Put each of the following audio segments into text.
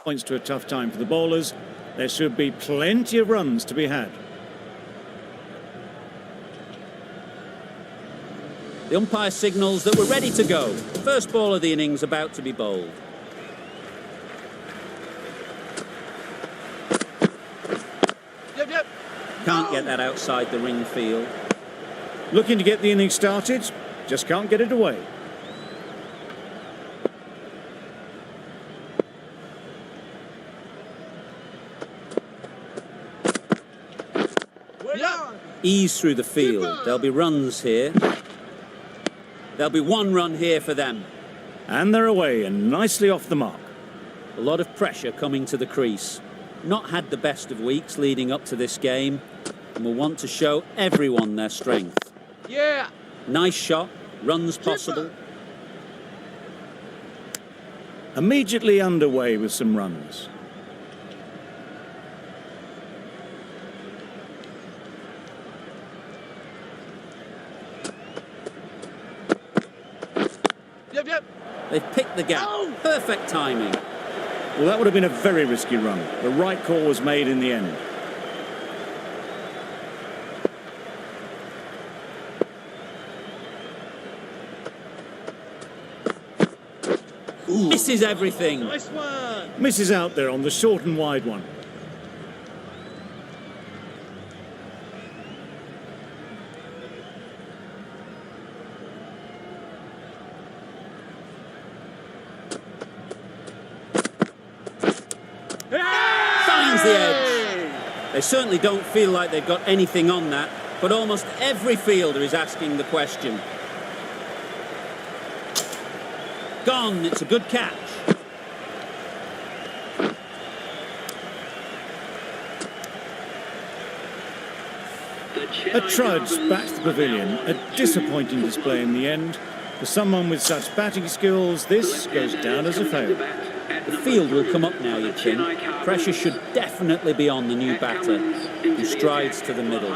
Points to a tough time for the bowlers. There should be plenty of runs to be had. The umpire signals that we're ready to go. First ball of the innings about to be bowled. Can't get that outside the ring field. Looking to get the innings started, just can't get it away. Ease through the field. There'll be runs here. There'll be one run here for them. And they're away and nicely off the mark. A lot of pressure coming to the crease. Not had the best of weeks leading up to this game, and will want to show everyone their strength. Yeah. Nice shot, runs possible. Immediately underway with some runs. They've picked the gap. Perfect timing. Well, that would have been a very risky run. The right call was made in the end. Misses everything. Nice one. Misses out there on the short and wide one. Finds the edge. They certainly don't feel like they've got anything on that, but almost every fielder is asking the question. Gone. It's a good catch. A trudge back to the pavilion. A disappointing display in the end. For someone with such batting skills, this goes down as a fail. The field will come up now, you'd think. Pressure should definitely be on the new batter, who strides to the middle.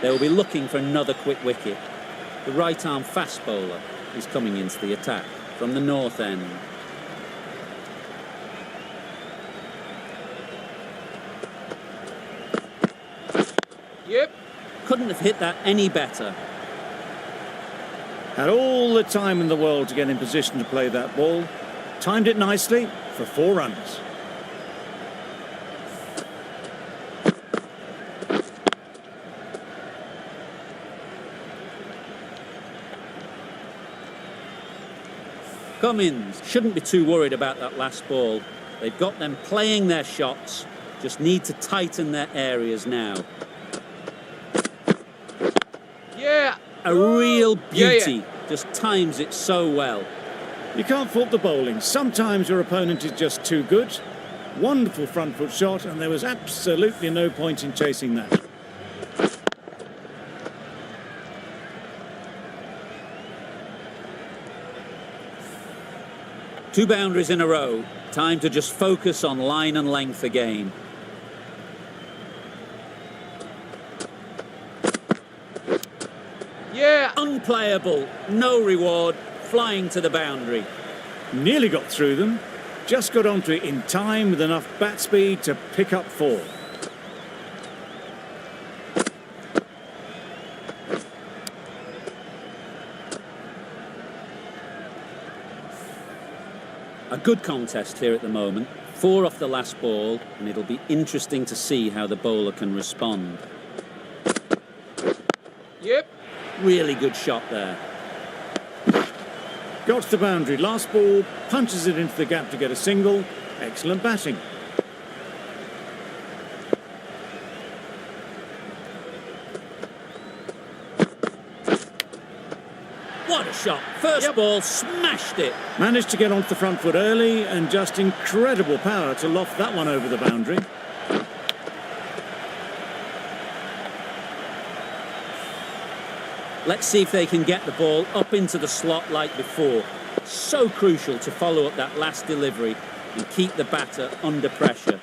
They will be looking for another quick wicket. The right-arm fast bowler is coming into the attack from the north end. Yep. Couldn't have hit that any better. Had all the time in the world to get in position to play that ball. Timed it nicely for 4 runs. Cummins shouldn't be too worried about that last ball. They've got them playing their shots, just need to tighten their areas now. Yeah. A real beauty, Yeah. just times it so well. You can't fault the bowling. Sometimes your opponent is just too good. Wonderful front foot shot, and there was absolutely no point in chasing that. Two boundaries in a row. Time to just focus on line and length again. Yeah. Unplayable, no reward, flying to the boundary. Nearly got through them. Just got onto it in time with enough bat speed to pick up 4. A good contest here at the moment. 4 off the last ball, and it'll be interesting to see how the bowler can respond. Yep. Really good shot there. Got to the boundary. Last ball, punches it into the gap to get a single. Excellent batting. What a shot. First ball, smashed it. Managed to get onto the front foot early, and just incredible power to loft that one over the boundary. Let's see if they can get the ball up into the slot like before. So crucial to follow up that last delivery and keep the batter under pressure.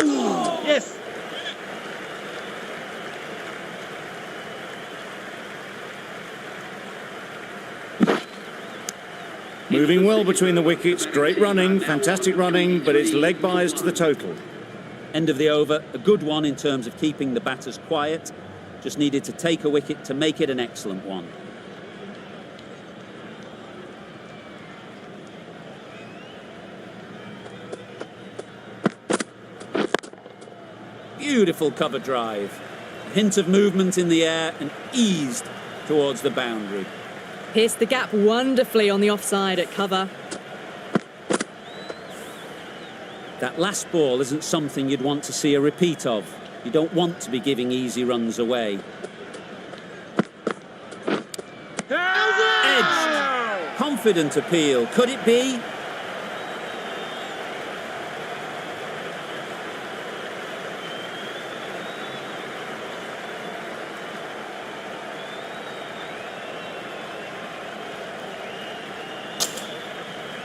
Yes. Moving well between the wickets, great running, fantastic running, but it's leg byes to the total. End of the over, a good one in terms of keeping the batters quiet. Just needed to take a wicket to make it an excellent one. Beautiful cover drive. A hint of movement in the air and eased towards the boundary. Pierced the gap wonderfully on the offside at cover. That last ball isn't something you'd want to see a repeat of. You don't want to be giving easy runs away. Edged. Confident appeal. Could it be?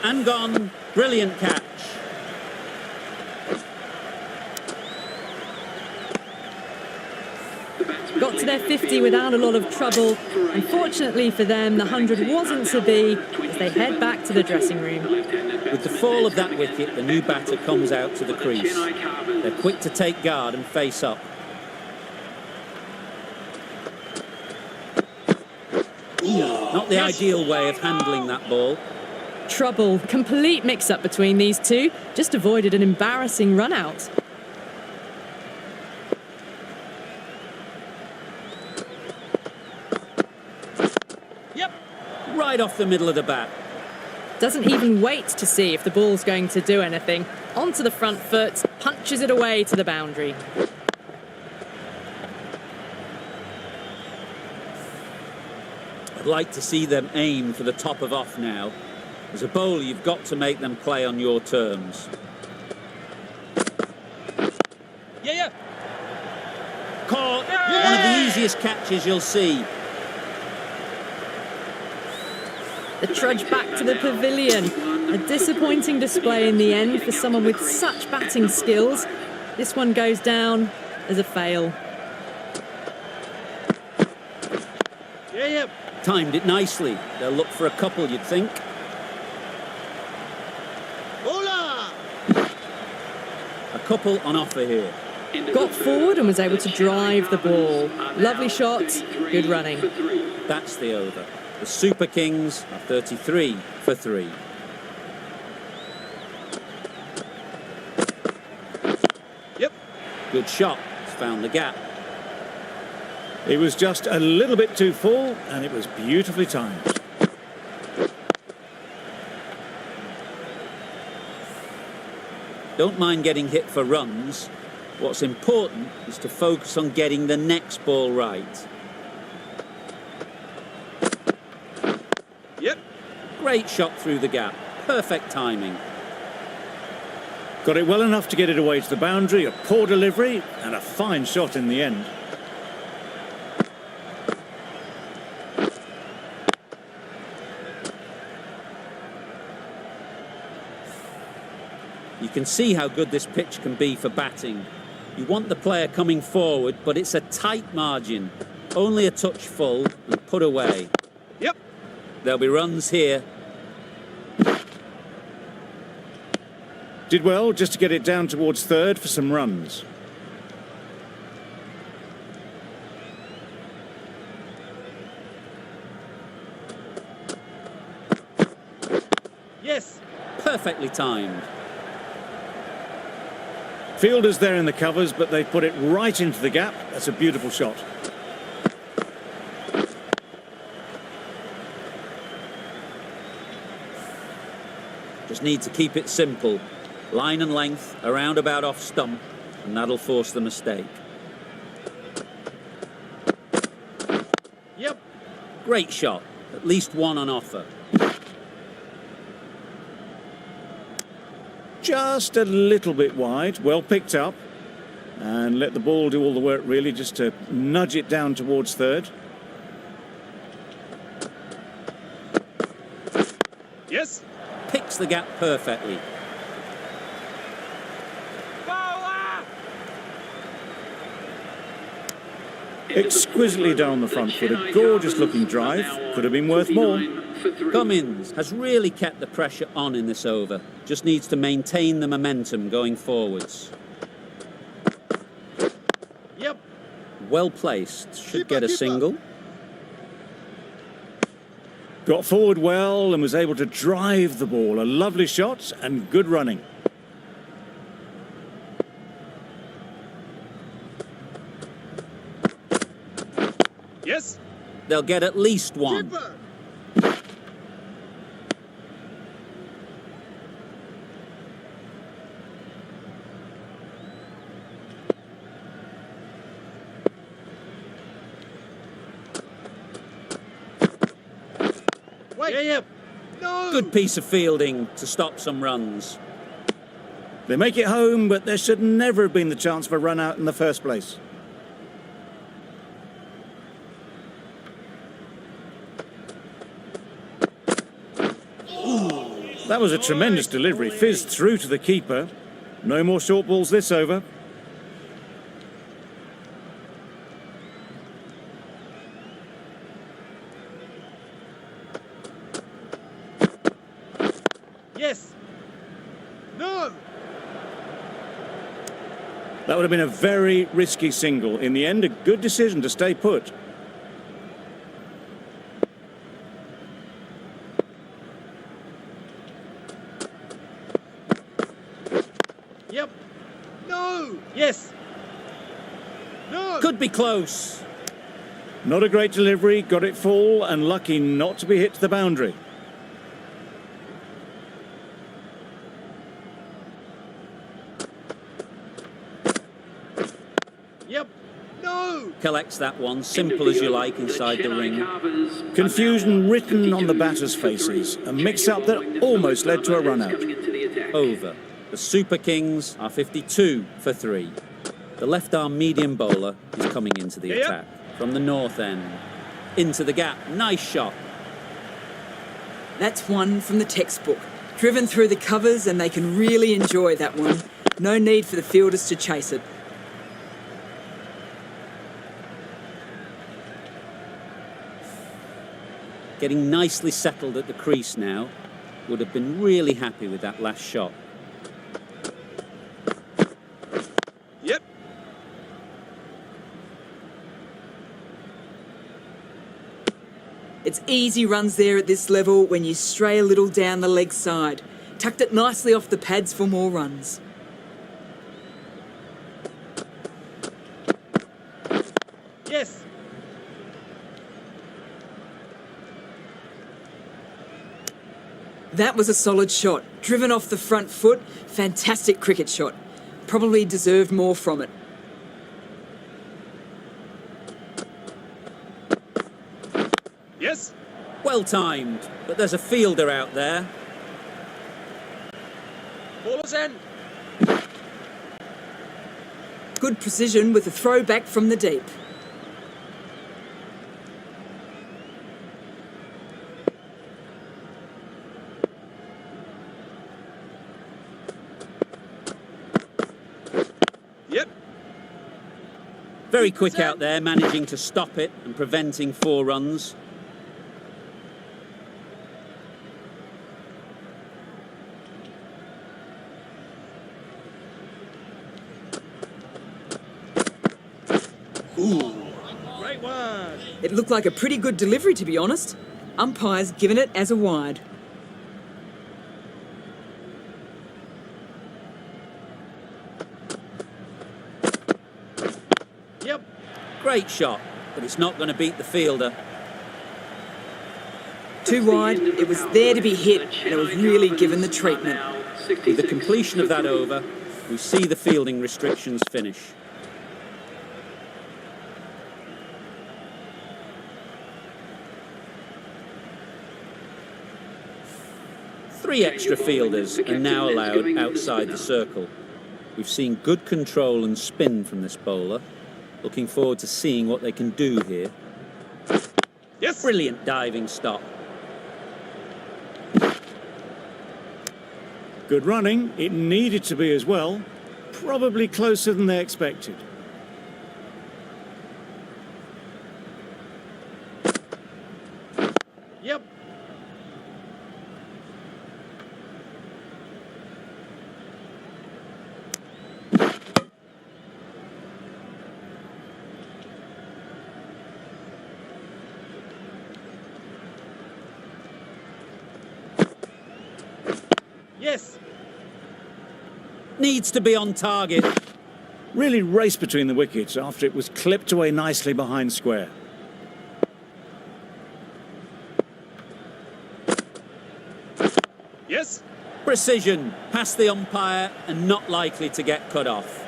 And gone. Brilliant catch. Got to their 50 without a lot of trouble. Unfortunately for them, the 100 wasn't to be as they head back to the dressing room. With the fall of that wicket, the new batter comes out to the crease. They're quick to take guard and face up. Not the ideal way of handling that ball. Trouble, complete mix-up between these two. Just avoided an embarrassing run-out. Right off the middle of the bat. Doesn't even wait to see if the ball's going to do anything. Onto the front foot, punches it away to the boundary. I'd like to see them aim for the top of off now. As a bowler, you've got to make them play on your terms. Caught. One of the easiest catches you'll see. The trudge back to the pavilion. A disappointing display in the end for someone with such batting skills. This one goes down as a fail. Timed it nicely. They'll look for a couple, you'd think. A couple on offer here. Got forward and was able to drive the ball. Lovely shot, good running. That's the over. The Super Kings are 33 for 3. Good shot. It's found the gap. It was just a little bit too full, and it was beautifully timed. Don't mind getting hit for runs. What's important is to focus on getting the next ball right. Great shot through the gap. Perfect timing. Got it well enough to get it away to the boundary, a poor delivery, and a fine shot in the end. You can see how good this pitch can be for batting. You want the player coming forward, but it's a tight margin. Only a touch full and put away. There'll be runs here. Did well just to get it down towards third for some runs. Perfectly timed. Fielders there in the covers, but they put it right into the gap. That's a beautiful shot. Just need to keep it simple. Line and length, around about off stump, and that'll force the mistake. Great shot. At least one on offer. Just a little bit wide, well picked up. And let the ball do all the work really, just to nudge it down towards third. Picks the gap perfectly. Exquisitely done on the front foot, a gorgeous looking drive, could have been worth more. Cummins has really kept the pressure on in this over. Just needs to maintain the momentum going forwards. Yep. Well placed. Should get a single. Got forward well and was able to drive the ball. A lovely shot and good running. Yes. They'll get at least one. Keeper. Wait. Yeah. No. Good piece of fielding to stop some runs. They make it home, but there should never have been the chance for a run out in the first place. That was a tremendous delivery, fizzed through to the keeper. No more short balls this over. Yes. No. That would have been a very risky single. In the end, a good decision to stay put. Yep. No. Yes. No. Could be close. Not a great delivery, got it full and lucky not to be hit to the boundary. Yep. No. Collects that one, simple as you like, inside the ring. Confusion written on the batters' faces. A mix-up that almost led to a run-out. Over. The Super Kings are 52 for 3. The left-arm medium bowler is coming into the attack. From the north end. Into the gap. Nice shot. That's one from the textbook. Driven through the covers and they can really enjoy that one. No need for the fielders to chase it. Getting nicely settled at the crease now. Would have been really happy with that last shot. Yep. It's easy runs there at this level when you stray a little down the leg side. Tucked it nicely off the pads for more runs. Yes. That was a solid shot. Driven off the front foot. Fantastic cricket shot. Probably deserved more from it. Yes. Well timed, but there's a fielder out there. Ballers end. Good precision with a throw back from the deep. Yep. Very quick out there, managing to stop it and preventing 4 runs. Great one. It looked like a pretty good delivery, to be honest. Umpire's given it as a wide. Yep. Great shot, but it's not going to beat the fielder. Too wide, it was there to be hit, and it was really given the treatment. With the completion of that over, we see the fielding restrictions finish. Three extra fielders are now allowed outside the circle. We've seen good control and spin from this bowler. Looking forward to seeing what they can do here. Yes. Brilliant diving stop. Good running. It needed to be as well. Probably closer than they expected. Yep. Yes. Needs to be on target. Really raced between the wickets after it was clipped away nicely behind square. Yes. Precision, past the umpire and not likely to get cut off.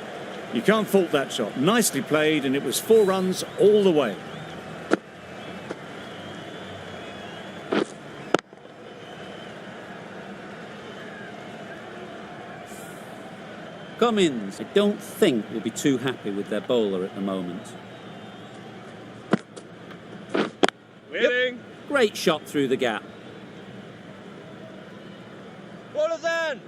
You can't fault that shot. Nicely played, and it was 4 runs all the way. Cummins, I don't think will be too happy with their bowler at the moment. Waiting. Great shot through the gap. Ballers in.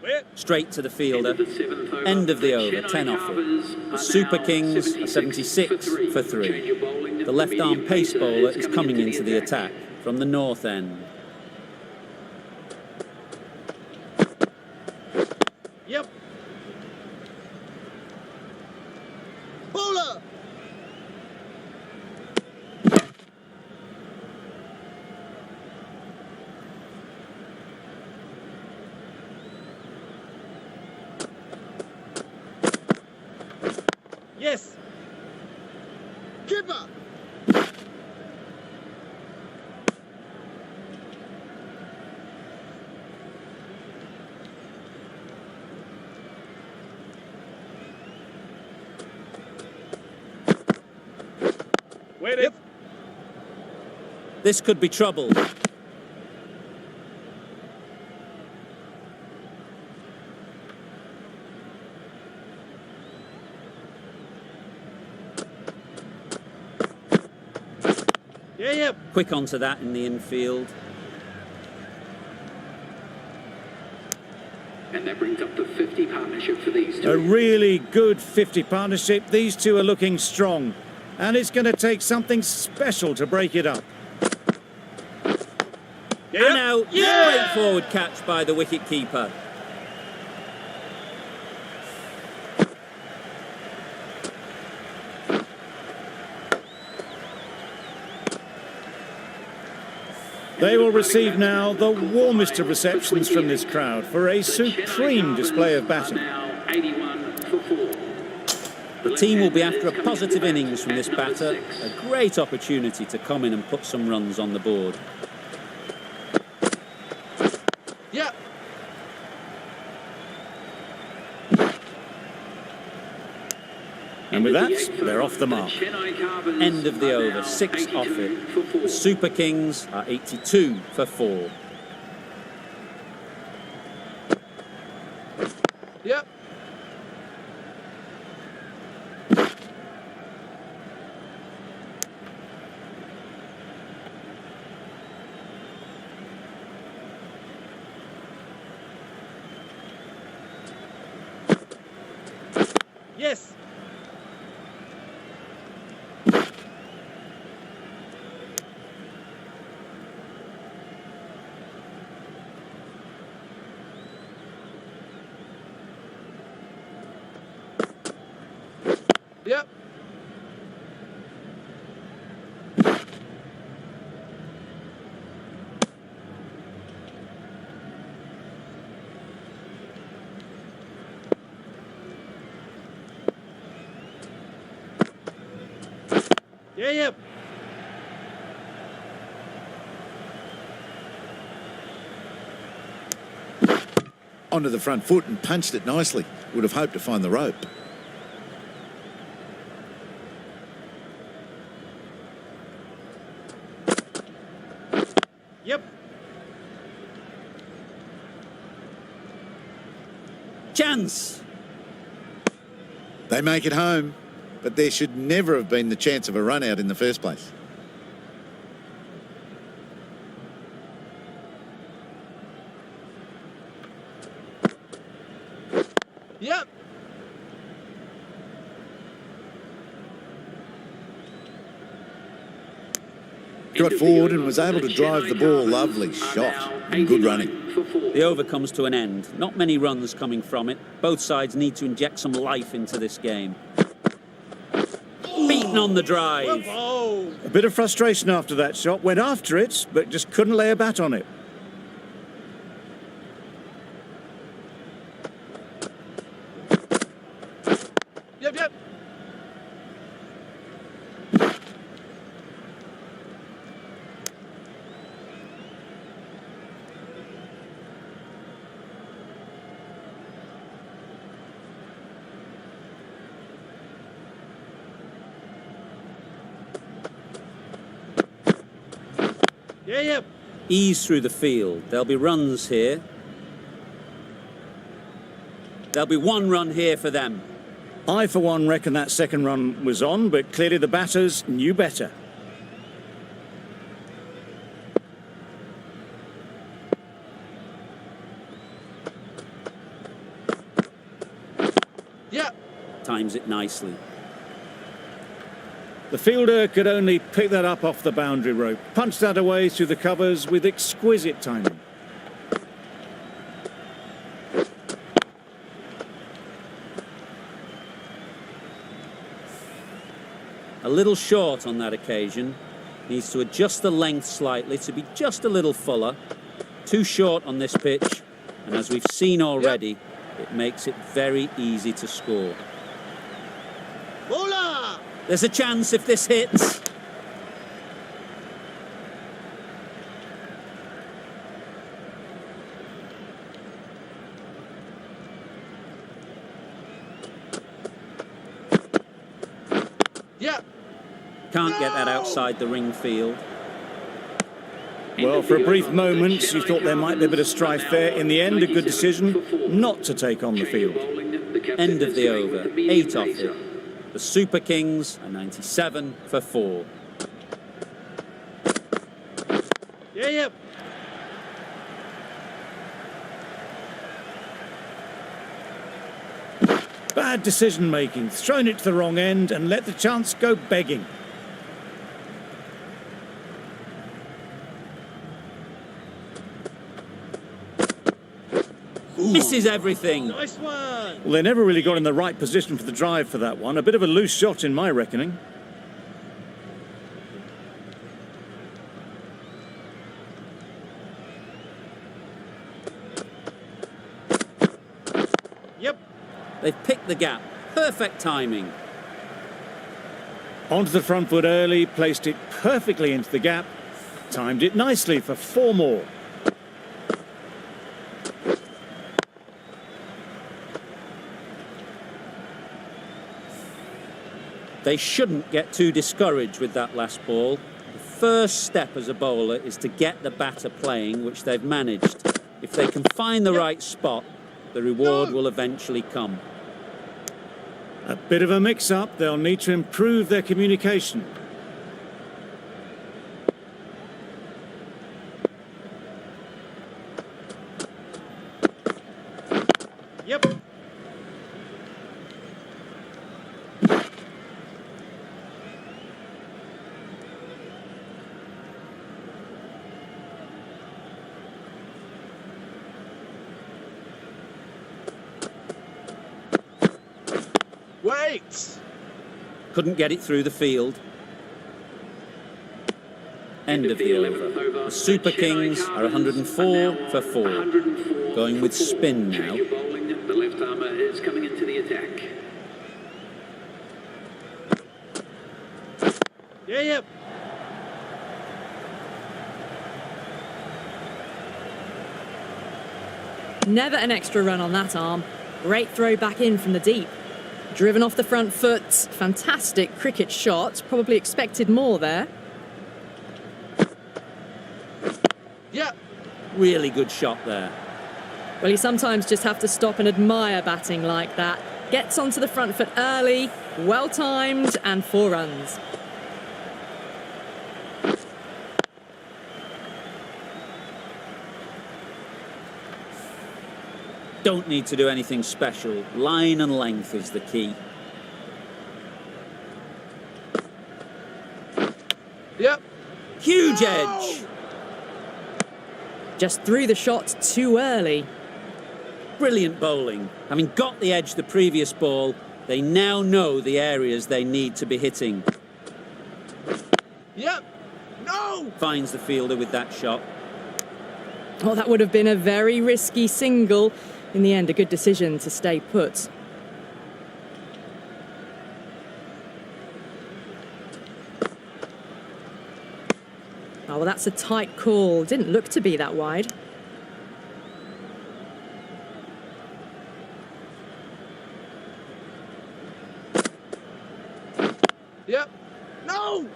Wait. Straight to the fielder. End of the over, 10 off it. The Super Kings are 76 for 3. The left-arm pace bowler is coming into the attack from the north end. Yep. Bowler. Yes. Keeper. Wait. Yep. This could be trouble. Yeah. Quick onto that in the infield. And that brings up the 50 partnership for these two. A really good 50 partnership. These two are looking strong. And it's going to take something special to break it up. Yeah. And now, straightforward catch by the wicket-keeper. They will receive now the warmest of receptions from this crowd for a supreme display of batting. Now 81 for 4. The team will be after a positive innings from this batter. A great opportunity to come in and put some runs on the board. Yeah. And with that, they're off the mark. End of the over, 6 off it. The Super Kings are 82 for 4. Yep. Yes. Yep. Yep. Onto the front foot and punched it nicely. Would have hoped to find the rope. Yep. Chance! They make it home, but there should never have been the chance of a run out in the first place. Yep. Got forward and was able to drive the ball. Lovely shot and good running. for 4. The over comes to an end. Not many runs coming from it. Both sides need to inject some life into this game. Beaten on the drive. Oh, A bit of frustration after that shot. Went after it, but just couldn't lay a bat on it. yep, yep. Yeah, yep. Ease through the field. There'll be runs here. There'll be one run here for them. I, for one, reckon that second run was on, but clearly the batters knew better. Yeah. Times it nicely. The fielder could only pick that up off the boundary rope. Punched that away through the covers with exquisite timing. A little short on that occasion. Needs to adjust the length slightly to be just a little fuller. Too short on this pitch. And as we've seen already, it makes it very easy to score. Hola! There's a chance if this hits. Yeah. Can't get that outside the ring field. Well, for a brief moment, you thought there might be a bit of strife there. In the end, a good decision not to take on the field. End of the over. 8 off it. The Super Kings are 97 for 4. Yeah, yep. Bad decision making, thrown it to the wrong end and let the chance go begging. Misses everything. Nice one. Well, they never really got in the right position for the drive for that one. A bit of a loose shot in my reckoning. Yep. They've picked the gap. Perfect timing. Onto the front foot early, placed it perfectly into the gap. Timed it nicely for 4 more. They shouldn't get too discouraged with that last ball. The first step as a bowler is to get the batter playing, which they've managed. If they can find the right spot, the reward will eventually come. A bit of a mix-up. They'll need to improve their communication. Yep. Wait. Couldn't get it through the field. End of the over. The Super Kings are 104 for 4. Going with spin now. The left armour is coming into the attack. Yeah, yep. Never an extra run on that arm. Great throw back in from the deep. Driven off the front foot. Fantastic cricket shot. Probably expected more there. Yeah. Really good shot there. Well, you sometimes just have to stop and admire batting like that. Gets onto the front foot early, well timed, and 4 runs. Don't need to do anything special. Line and length is the key. Yep. Huge edge. Just threw the shot too early. Brilliant bowling. Having got the edge the previous ball, they now know the areas they need to be hitting. Yep. No! Finds the fielder with that shot. Oh, that would have been a very risky single. In the end, a good decision to stay put. Oh, well, that's a tight call. Didn't look to be that wide. Yep. No!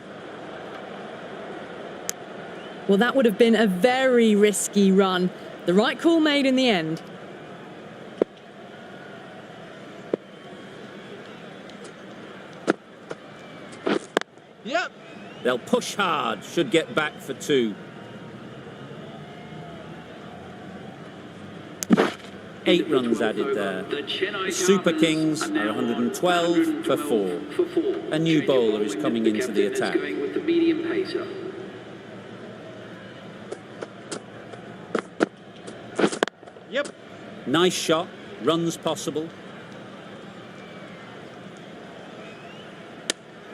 Well, that would have been a very risky run. The right call made in the end. Yep. They'll push hard, should get back for 2. 8 runs added there. The Super Kings are 112 for 4. A new bowler is coming into the attack. With the medium pacer. Yep. Nice shot, runs possible.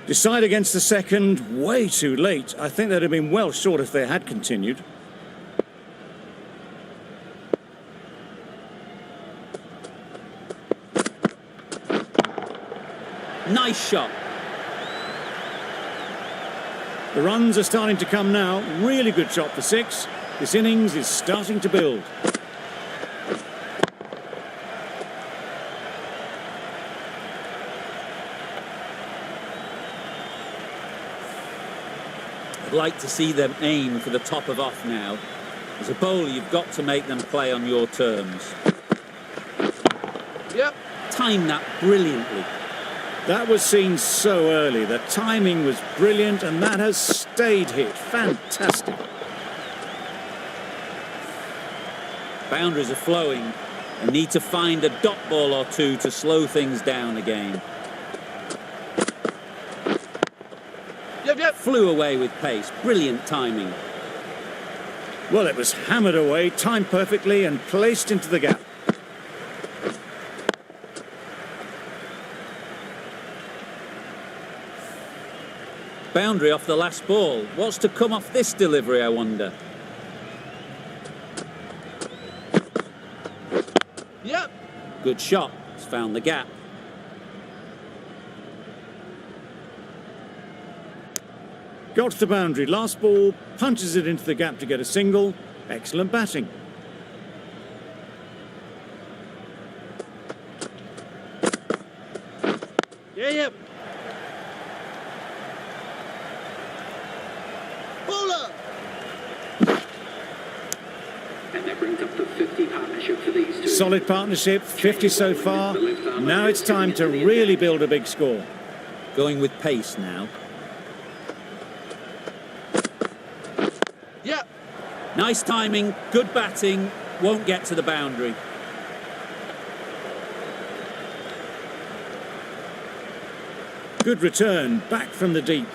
Decide against the second, way too late. I think they'd have been well short if they had continued. Nice shot. The runs are starting to come now. Really good shot for 6. This innings is starting to build. I'd like to see them aim for the top of off now. As a bowler, you've got to make them play on your terms. Yep. Time that brilliantly. That was seen so early. The timing was brilliant and that has stayed hit. Fantastic. Boundaries are flowing. They need to find a dot ball or 2 to slow things down again. Yep. Flew away with pace. Brilliant timing. Well, it was hammered away, timed perfectly and placed into the gap. Boundary off the last ball. What's to come off this delivery, I wonder? Yep. Good shot. It's found the gap. Got to the boundary. Last ball, punches it into the gap to get a single. Excellent batting. Yep. Bowler. And that brings up the 50 partnership for these two. Solid partnership, 50 so far. Now it's time to really build a big score. Going with pace now. Yep. Nice timing, good batting, won't get to the boundary. Good return, back from the deep.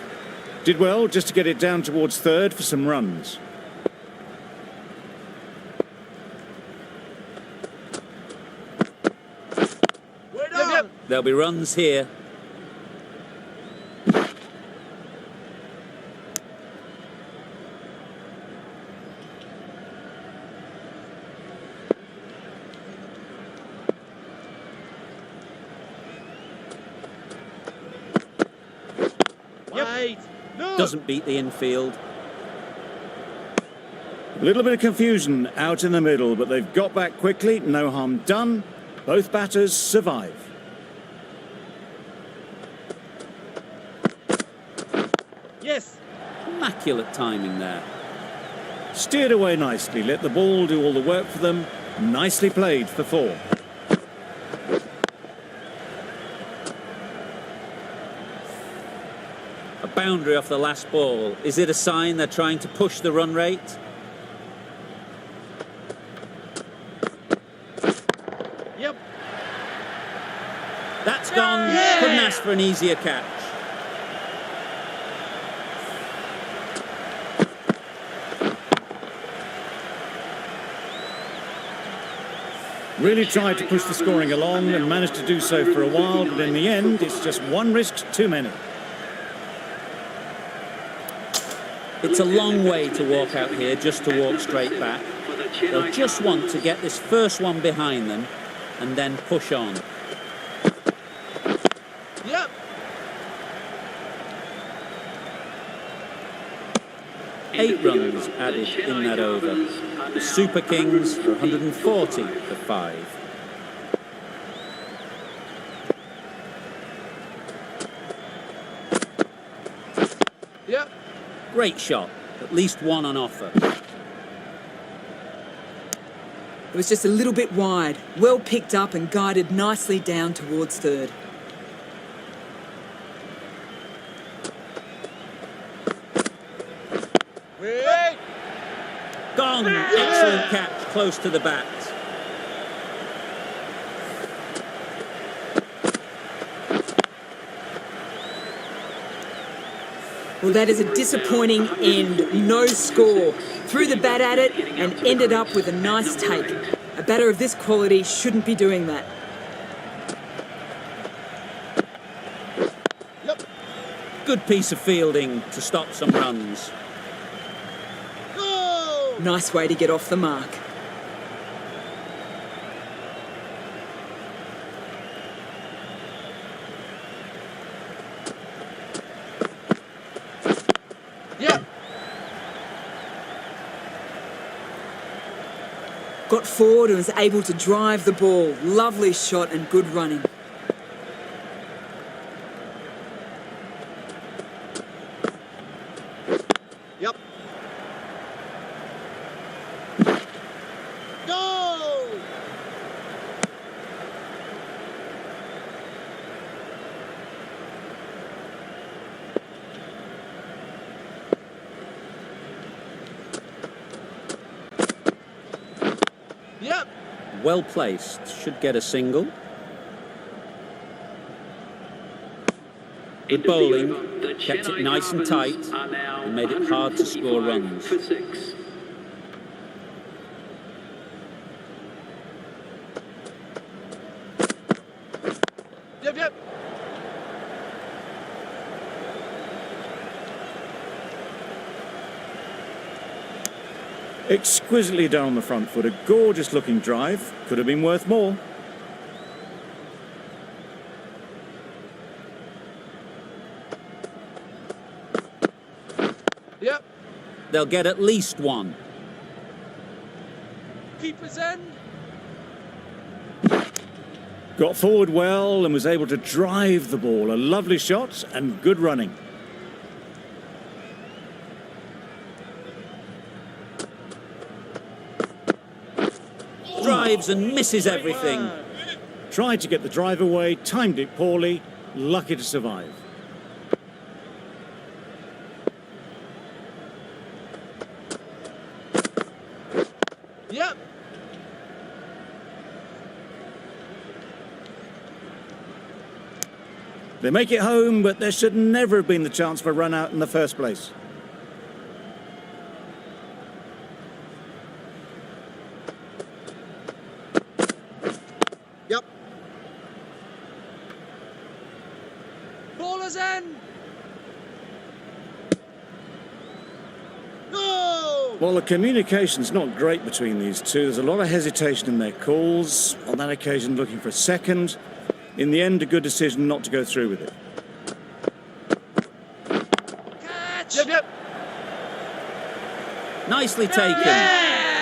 Did well just to get it down towards third for some runs. We're done. There'll be runs here. Wait. No. Doesn't beat the infield. A little bit of confusion out in the middle, but they've got back quickly. No harm done. Both batters survive. Yes. Immaculate timing there. Steered away nicely. Let the ball do all the work for them. Nicely played for 4. A boundary off the last ball. Is it a sign they're trying to push the run rate? Yep. That's gone. Yeah! Couldn't ask for an easier catch. Really tried to push the scoring along and managed to do so for a while, but in the end, it's just one risk too many. It's a long way to walk out here just to walk straight back. They'll just want to get this first one behind them and then push on. Yep. 8 runs added in that over. The Super Kings are 140 for 5. Yep. Great shot, at least one on offer. It was just a little bit wide, well picked up and guided nicely down towards third. Wait. Gone! Excellent catch, close to the bat. Well, that is a disappointing end. No score. Threw the bat at it and ended up with a nice take. A batter of this quality shouldn't be doing that. Yep. Good piece of fielding to stop some runs. Go. Nice way to get off the mark. Yep. Got forward and was able to drive the ball. Lovely shot and good running. Yep. Go. Yep. Well placed, should get a single. Good bowling, kept it nice and tight and made it hard to score runs. For 6. Yep. Yep. Exquisitely done on the front foot, a gorgeous looking drive. Could have been worth more. Yep. They'll get at least one. Keeper's end. Got forward well and was able to drive the ball. A lovely shot and good running. Drives and misses everything. Tried to get the drive away, timed it poorly, lucky to survive. Yep. They make it home, but there should never have been the chance for a run out in the first place. Yep. Baller's end. Go. Well, the communication's not great between these two. There's a lot of hesitation in their calls. On that occasion, looking for a second. In the end, a good decision not to go through with it. Catch. Yep. Yep. Nicely taken.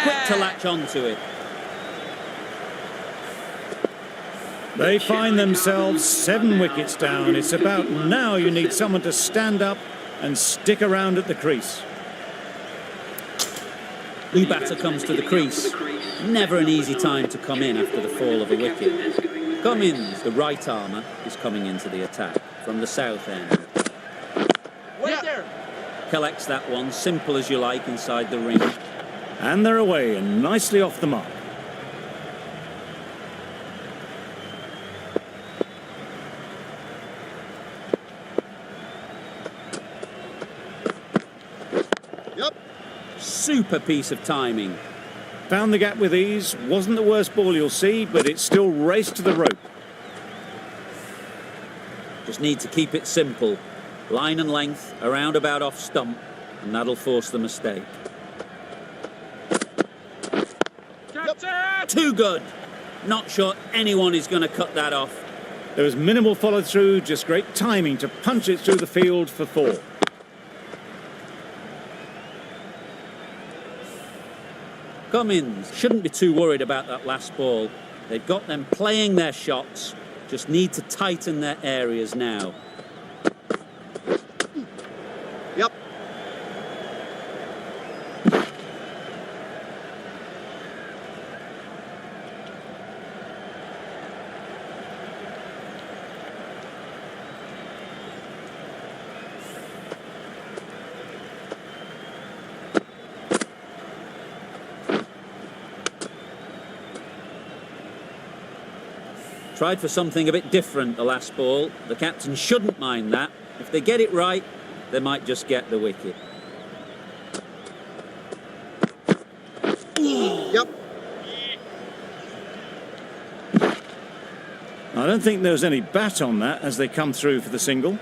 Quick to latch onto it. They find themselves 7 wickets down. It's about now you need someone to stand up and stick around at the crease. New batter comes to the crease. Never an easy time to come in after the fall of a wicket. Cummins, the right armour, is coming into the attack from the south end. Wait there. Collects that one, simple as you like, inside the ring. And they're away and nicely off the mark. Yep. Super piece of timing. Found the gap with ease. Wasn't the worst ball you'll see, but it still raced to the rope. Just need to keep it simple. Line and length, around about off stump, and that'll force the mistake. Too good. Not sure anyone is going to cut that off. There was minimal follow-through, just great timing to punch it through the field for 4. Cummins shouldn't be too worried about that last ball. They've got them playing their shots, just need to tighten their areas now. Yep. Tried for something a bit different the last ball. The captain shouldn't mind that. If they get it right, they might just get the wicket. Yep. I don't think there was any bat on that as they come through for the single.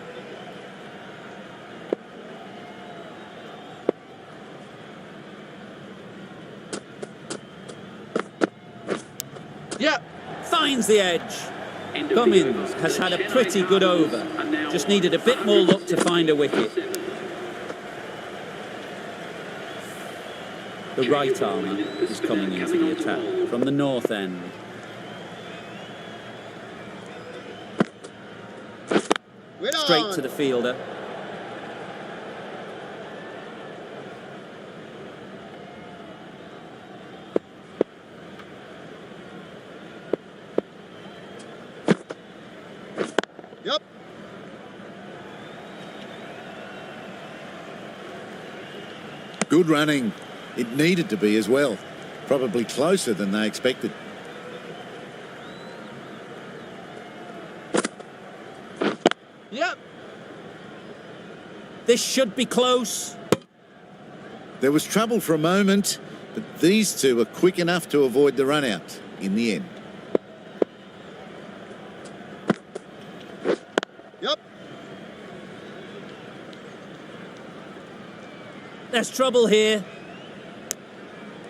Yep. Finds the edge. Cummins has had a pretty good over. Just needed a bit more luck to find a wicket. The right armour is coming into the attack from the north end. Straight to the fielder. Yep. Good running. It needed to be as well. Probably closer than they expected. Yep. This should be close. There was trouble for a moment, but these two are quick enough to avoid the run out in the end. Yep. There's trouble here.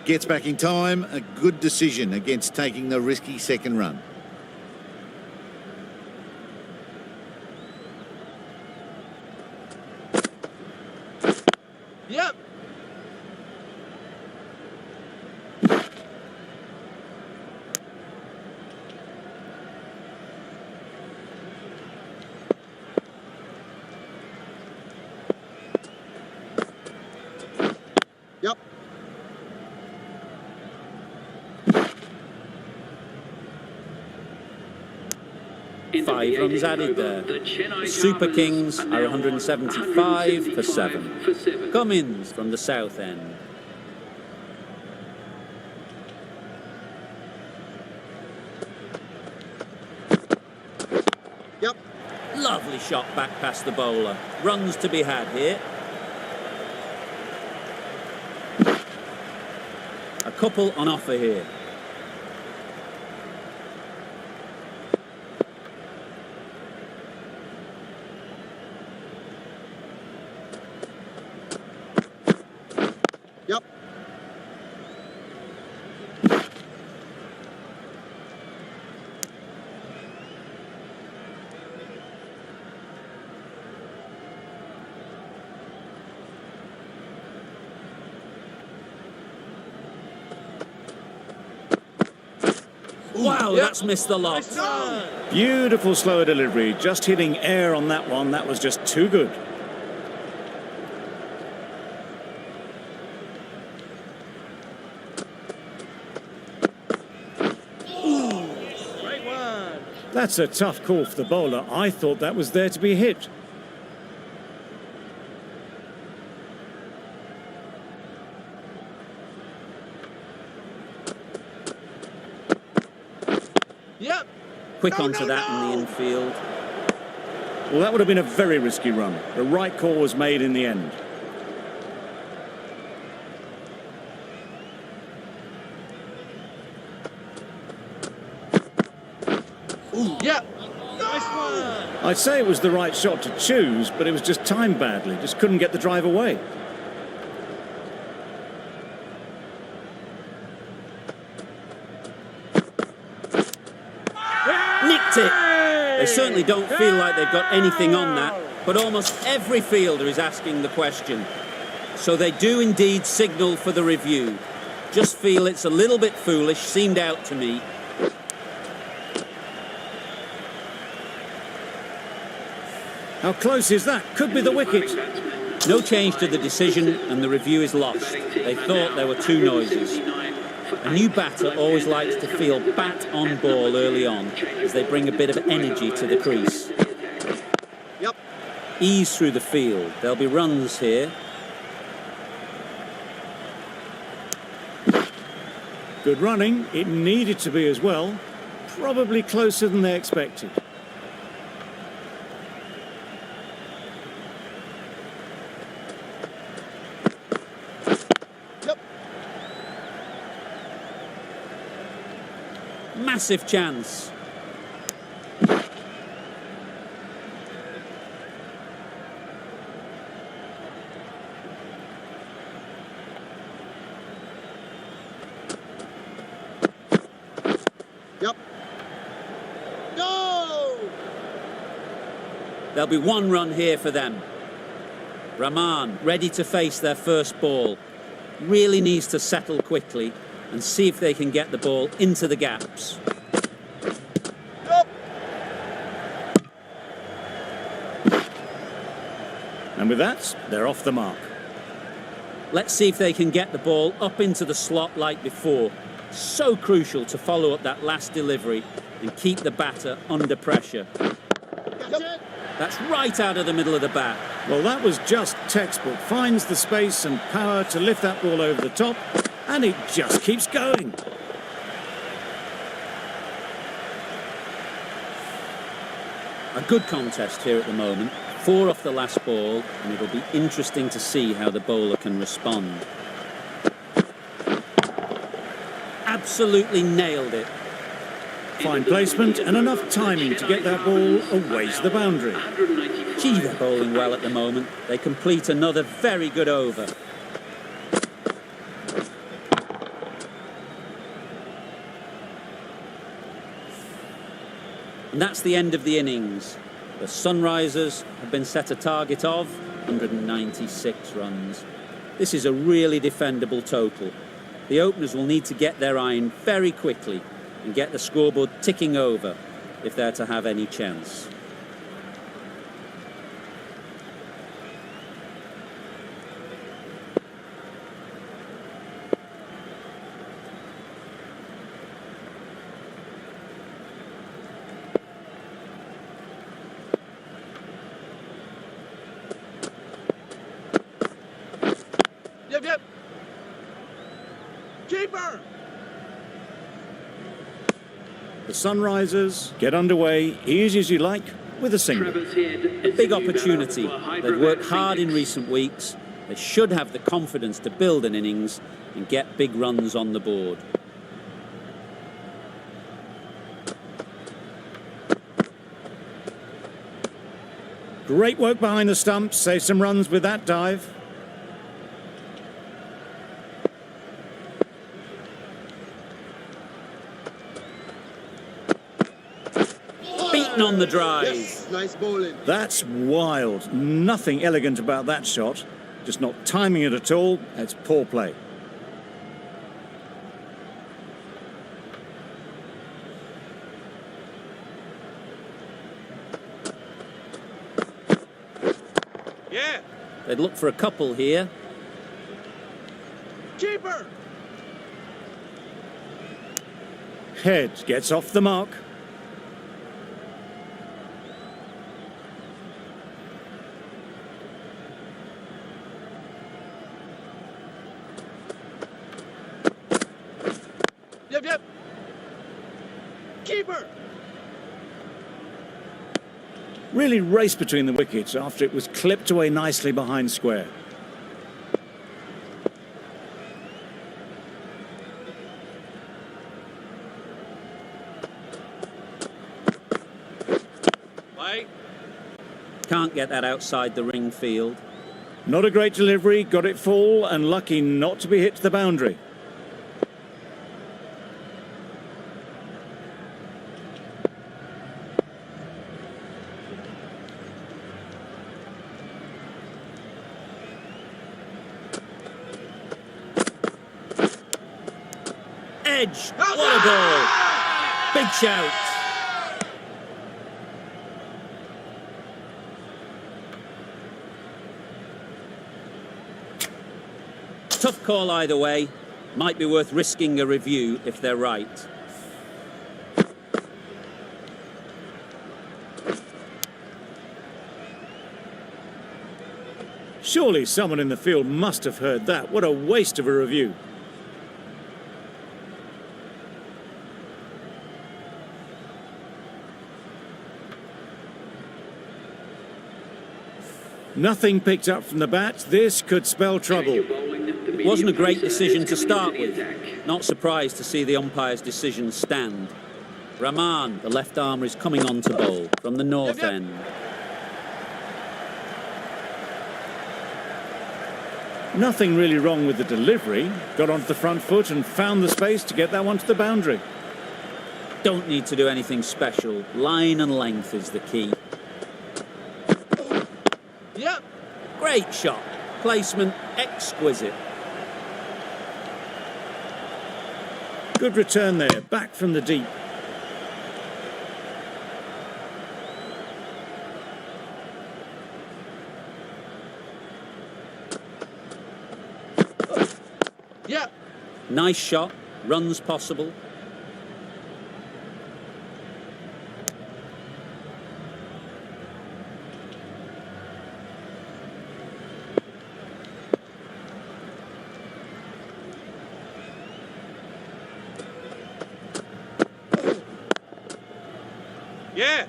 Gets back in time. A good decision against taking the risky second run. Yep. Yep. 5 runs added there. The Super Kings are 175 for 7. Cummins from the south end. Yep. Lovely shot back past the bowler. Runs to be had here. A couple on offer here. Yep. Wow, Yep. that's missed the lot. Beautiful slower delivery. Just hitting air on that one. That was just too good. Great one. That's a tough call for the bowler. I thought that was there to be hit. Yep. Quick No, onto no, that no. in the infield. Well, that would have been a very risky run. The right call was made in the end. I'd say it was the right shot to choose, but it was just timed badly. Just couldn't get the drive away. Nicked it. They certainly don't feel like they've got anything on that, but almost every fielder is asking the question. So they do indeed signal for the review. Just feel it's a little bit foolish, seemed out to me. How close is that? Could be the wicket. No change to the decision and the review is lost. They thought there were two noises. A new batter always likes to feel bat on ball early on as they bring a bit of energy to the crease. Yep. Ease through the field. There'll be runs here. Good running. It needed to be as well. Probably closer than they expected. Massive chance. Yep. No! There'll be one run here for them. Rahman ready to face their first ball. Really needs to settle quickly and see if they can get the ball into the gaps. Yep. And with that, they're off the mark. Let's see if they can get the ball up into the slot like before. So crucial to follow up that last delivery and keep the batter under pressure. Yep. That's right out of the middle of the bat. Well, that was just textbook. Finds the space and power to lift that ball over the top, and it just keeps going. A good contest here at the moment. 4 off the last ball, and it'll be interesting to see how the bowler can respond. Absolutely nailed it. Fine placement and enough timing to get that ball away to the boundary. Gee, they're bowling well at the moment. They complete another very good over. And that's the end of the innings. The Sunrisers have been set a target of 196 runs. This is a really defendable total. The openers will need to get their iron very quickly and get the scoreboard ticking over if they're to have any chance. Yep, yep. Keeper! The Sunrisers get underway easy as you like with a single. A big opportunity. They've worked hard in recent weeks. They should have the confidence to build an innings and get big runs on the board. Great work behind the stumps. Save some runs with that dive. Beaten on the drive. Yes, nice bowling. That's wild. Nothing elegant about that shot. Just not timing it at all. It's poor play. Yeah. They'd look for a couple here. Keeper! Head gets off the mark. Yep, yep. Keeper! Really raced between the wickets after it was clipped away nicely behind square. Right. Can't get that outside the ring field. Not a great delivery, got it full and lucky not to be hit to the boundary. Edge, what a ball! Big shout. Tough call either way. Might be worth risking a review if they're right. Surely someone in the field must have heard that. What a waste of a review. Nothing picked up from the bat. This could spell trouble. It wasn't a great decision to start with. Not surprised to see the umpire's decision stand. Rahman, the left armer, is coming on to bowl from the north end. Nothing really wrong with the delivery. Got onto the front foot and found the space to get that one to the boundary. Don't need to do anything special. Line and length is the key. Yep. Great shot. Placement exquisite. Good return there, back from the deep. Yep. Nice shot. Runs possible. Yeah.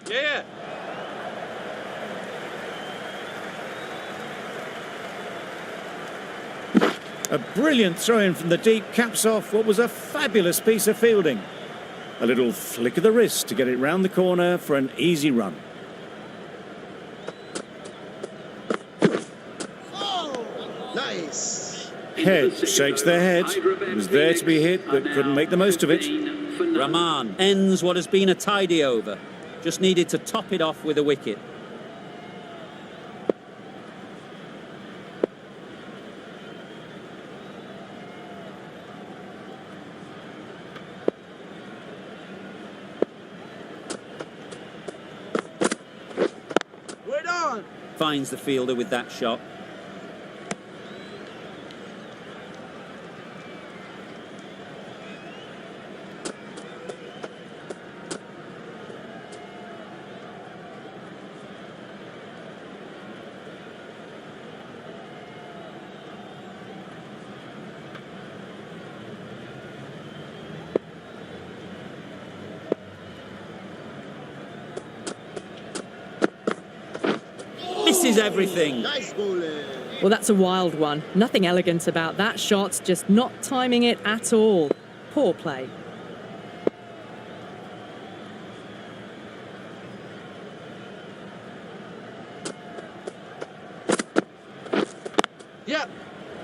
Yeah. A brilliant throw-in from the deep caps off what was a fabulous piece of fielding. A little flick of the wrist to get it round the corner for an easy run. Nice. Head shakes their head. It was there to be hit, but couldn't make the most of it. Rahman ends what has been a tidy over. Just needed to top it off with a wicket. We're done. Finds the fielder with that shot. Misses everything. Nice bowling. Well, that's a wild one. Nothing elegant about that shot, just not timing it at all. Poor play. Yep.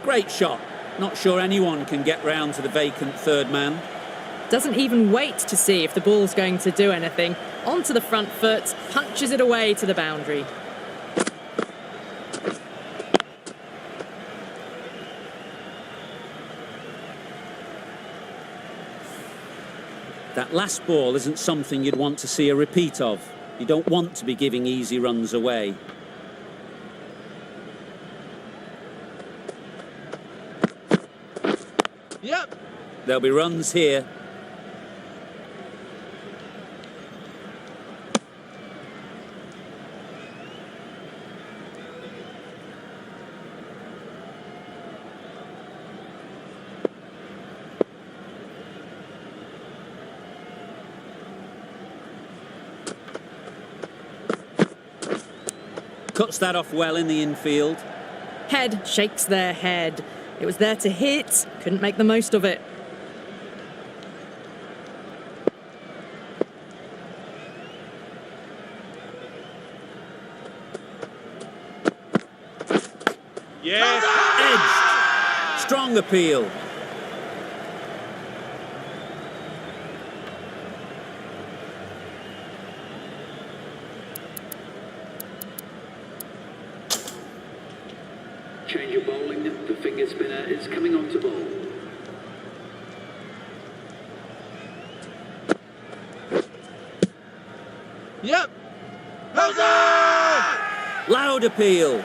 Great shot. Not sure anyone can get round to the vacant third man. Doesn't even wait to see if the ball's going to do anything. Onto the front foot, punches it away to the boundary. That last ball isn't something you'd want to see a repeat of. You don't want to be giving easy runs away. Yep. There'll be runs here. Cuts that off well in the infield. Head shakes their head. It was there to hit, couldn't make the most of it. Yes. Edged. Strong appeal. Change of bowling. The finger spinner is coming on to bowl. Yep. Jose! Loud appeal.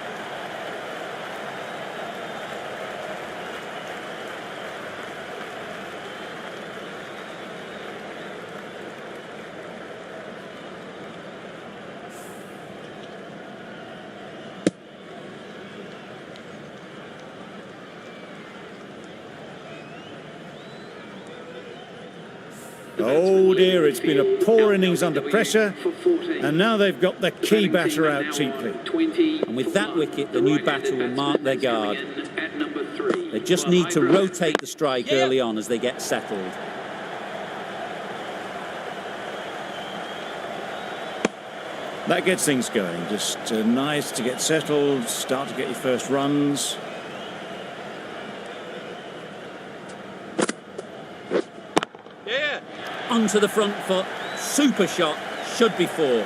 Oh dear, it's been a poor innings under pressure, and now they've got the key batter out cheaply. And with that wicket, the new batter will mark their guard. They just need to rotate the strike early on as they get settled. That gets things going. Just nice to get settled, start to get your first runs. Yeah. Onto the front foot. Super shot. Should be four.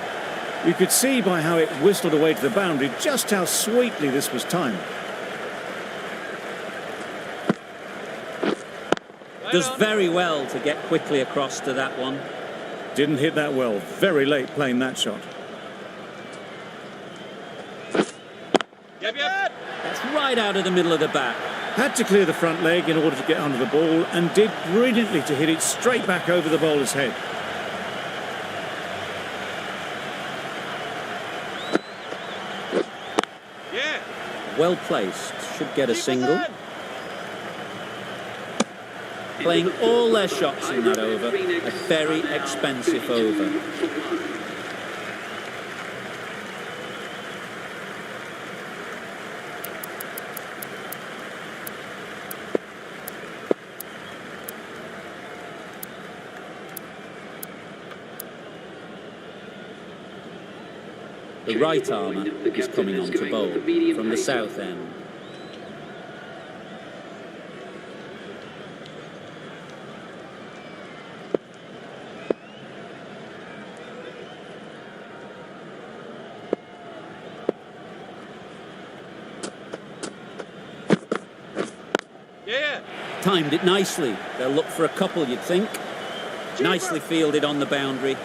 You could see by how it whistled away to the boundary just how sweetly this was timed. Does very well to get quickly across to that one. Didn't hit that well. Very late playing that shot. Yep, yep. That's right out of the middle of the bat. Had to clear the front leg in order to get under the ball and did brilliantly to hit it straight back over the bowler's head. Yeah. Well placed. Should get a single. Playing all their shots in that over. A very expensive over. The right armour is coming on to bowl from the south end. Yeah. Timed it nicely. They'll look for a couple, you'd think. Nicely fielded on the boundary.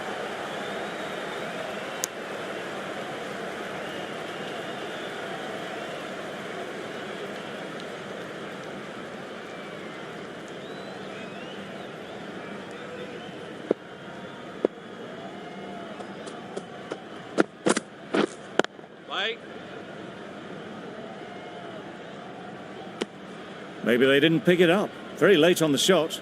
Like. Maybe they didn't pick it up. Very late on the shot.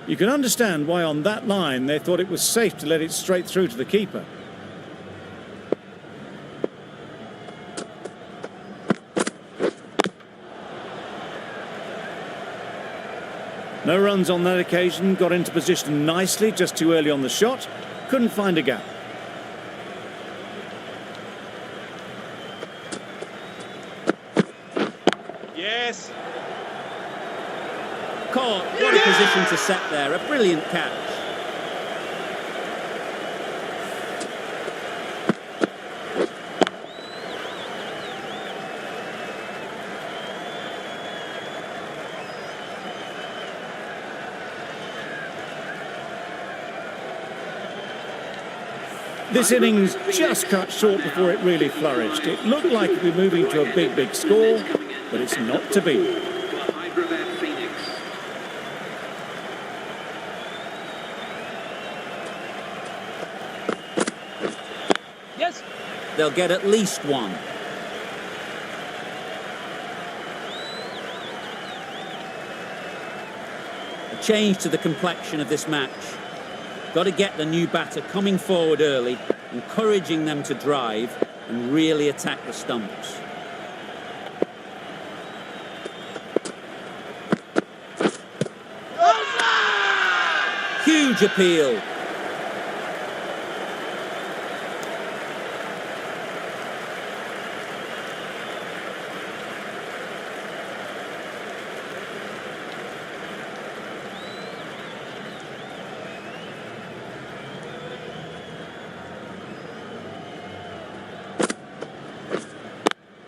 You can understand why on that line they thought it was safe to let it straight through to the keeper. No runs on that occasion, got into position nicely, just too early on the shot, couldn't find a gap. Yes. Caught. What a position to set there. A brilliant catch. This innings just cut short before it really flourished. It looked like it would be moving to a big, big score, but it's not to be. Yes. They'll get at least one. A change to the complexion of this match. Got to get the new batter coming forward early, encouraging them to drive and really attack the stumps. Huge appeal.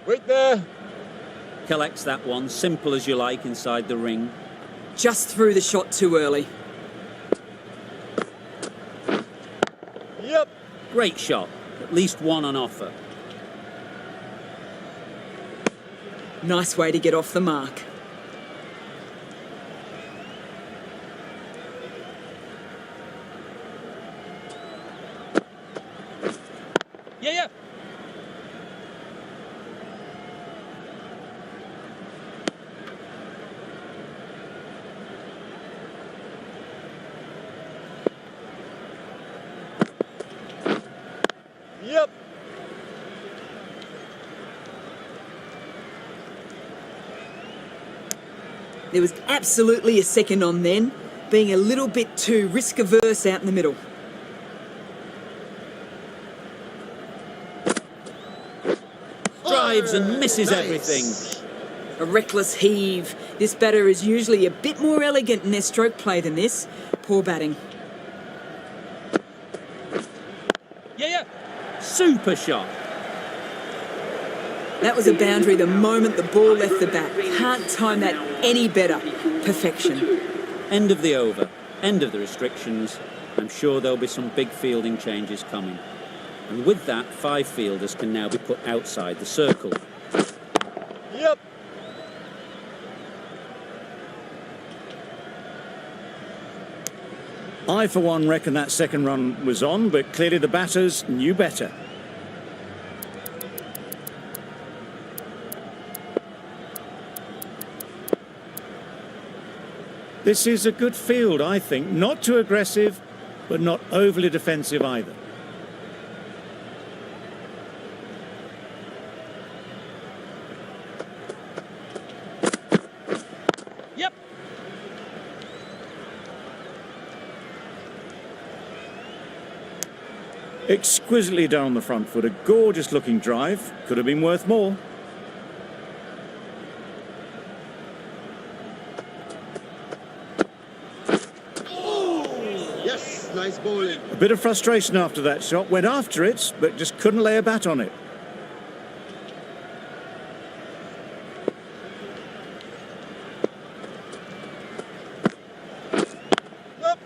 Wait there. Collects that one, simple as you like, inside the ring. Just threw the shot too early. Yep. Great shot, at least one on offer. Nice way to get off the mark. Yeah, yeah. Yep. There was absolutely a second on then, being a little bit too risk-averse out in the middle. Drives and misses everything. A reckless heave. This batter is usually a bit more elegant in their stroke play than this. Poor batting. Yeah, yeah. Super shot. That was a boundary the moment the ball left the bat. Can't time that any better. Perfection. End of the over. End of the restrictions. I'm sure there'll be some big fielding changes coming. And with that, 5 fielders can now be put outside the circle. Yep. I, for one, reckon that second run was on, but clearly the batters knew better. This is a good field, I think. Not too aggressive, but not overly defensive either. Yep. Exquisitely done on the front foot. A gorgeous looking drive. Could have been worth more. Yes, nice bowling. A bit of frustration after that shot. Went after it, but just couldn't lay a bat on it. Yep.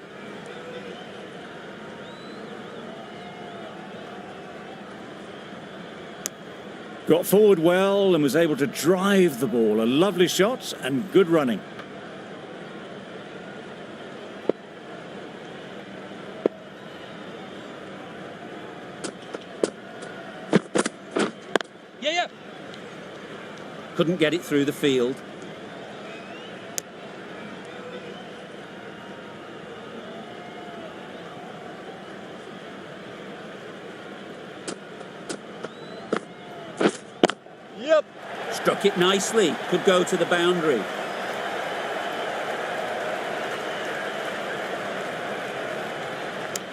Got forward well and was able to drive the ball. A lovely shot and good running. Yeah, yeah. Couldn't get it through the field. Yep. Struck it nicely. Could go to the boundary.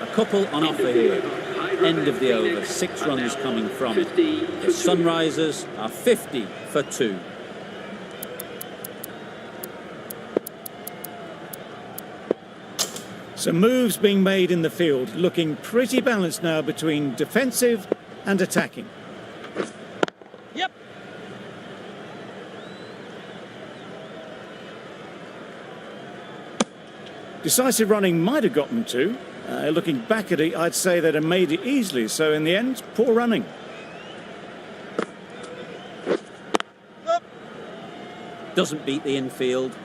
A couple on offer here. End of the over. 6 runs coming from it. The Sunrisers are 50 for 2. Some moves being made in the field. Looking pretty balanced now between defensive and attacking. Yep. Decisive running might have got them to. Looking back at it, I'd say they'd have made it easily. So in the end, poor running. Yep. Doesn't beat the infield.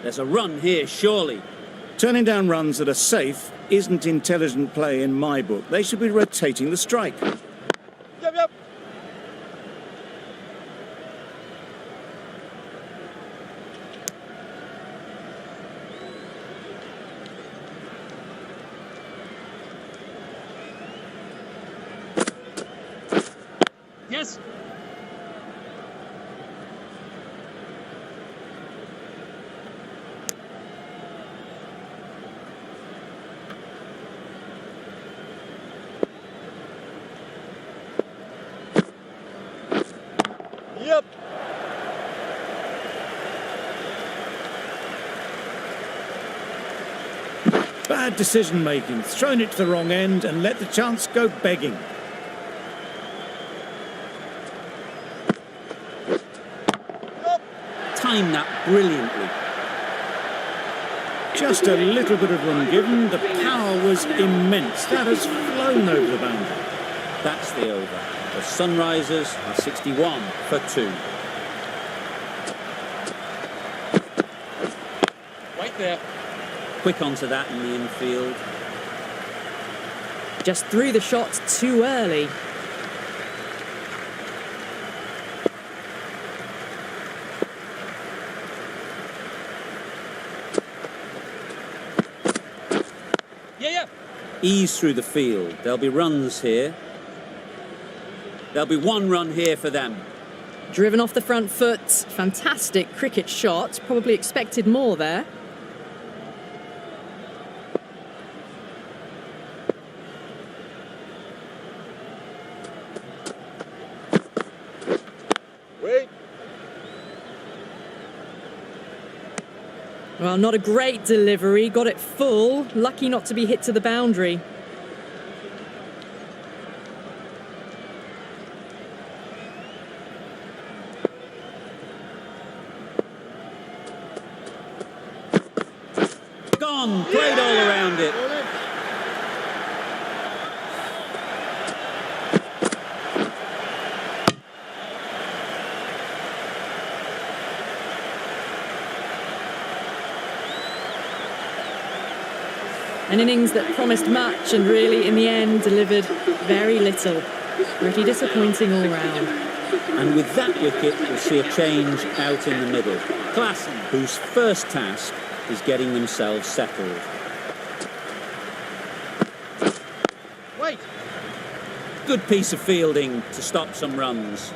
There's a run here, surely. Turning down runs that are safe isn't intelligent play in my book. They should be rotating the strike. Yep, yep. Yes. Yep. Bad decision making, thrown it to the wrong end and let the chance go begging. Timed that brilliantly. Just a little bit of run given, the power was immense. That has flown over the boundary. That's the over. The Sunrisers are 61 for 2. Right there. Quick onto that in the infield. Just threw the shot too early. Yeah. Ease through the field. There'll be runs here. There'll be 1 run here for them. Driven off the front foot. Fantastic cricket shot. Probably expected more there. Wait. Well, not a great delivery. Got it full. Lucky not to be hit to the boundary. Gone. Played all around it. An innings that promised much and really, in the end, delivered very little. Pretty disappointing all round. And with that wicket, we'll see a change out in the middle. Klassen, whose first task is getting themselves settled. Wait. Good piece of fielding to stop some runs.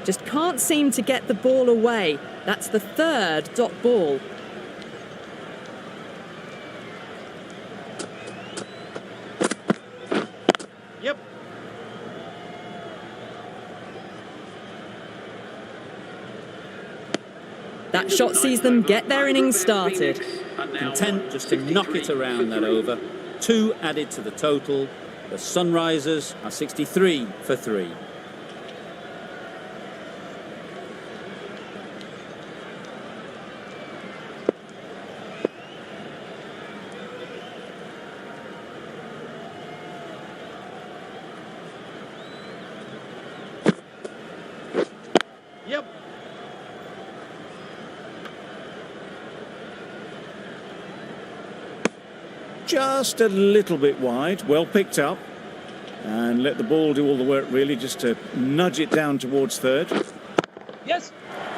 Just can't seem to get the ball away. That's the 3rd dot ball. Yep. That shot sees them get their innings started. Content just to knock it around that over. 2 added to the total. The Sunrisers are 63 for 3. Yep. Just a little bit wide, well picked up. And let the ball do all the work really, just to nudge it down towards 3rd. Yes.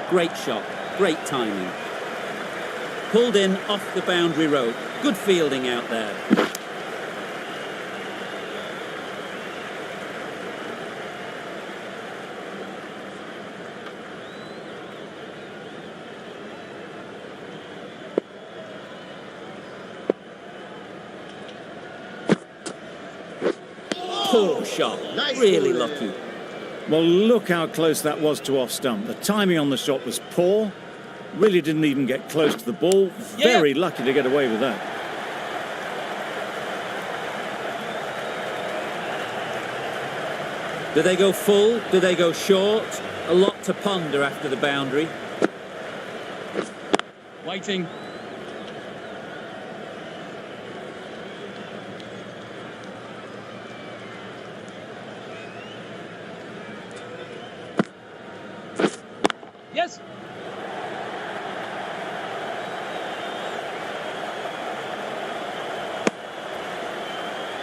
Great shot, great timing. Pulled in off the boundary rope. Good fielding out there. Poor shot, really lucky. Well, look how close that was to off stump. The timing on the shot was poor. Really didn't even get close to the ball. Very lucky to get away with that. Do they go full? Do they go short? A lot to ponder after the boundary. Waiting. Yes.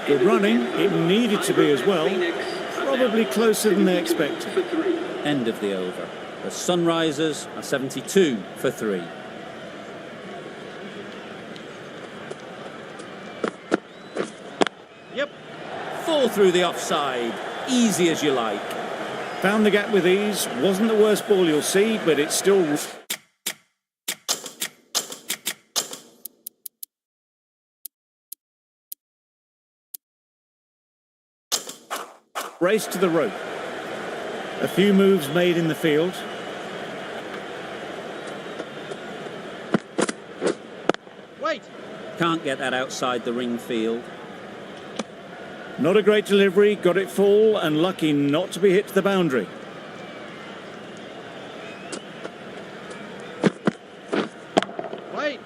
Good running. It needed to be as well. Probably closer than they expected. End of the over. The Sunrisers are 72 for 3. Yep. Fall through the offside. Easy as you like. Found the gap with ease. Wasn't the worst ball you'll see, but it's still... Race to the rope. A few moves made in the field. Wait. Can't get that outside the ring field. Not a great delivery, got it full and lucky not to be hit to the boundary. Wait.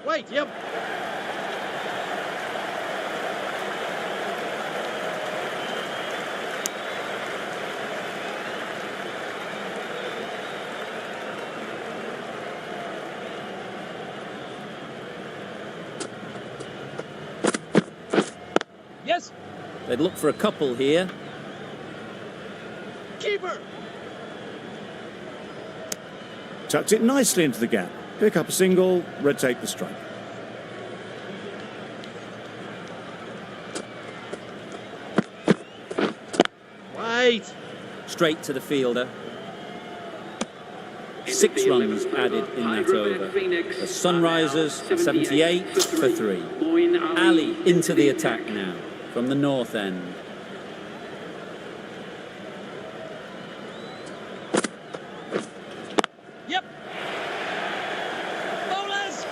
Wait, yep. Yes. They'd look for a couple here. Keeper. Tucked it nicely into the gap. Pick up a single, red tape the strike. Wait. Straight to the fielder. 6 runs added in that over. The Sunrisers 78 for 3. Ali into the attack now from the north end. Yep. Bowlers.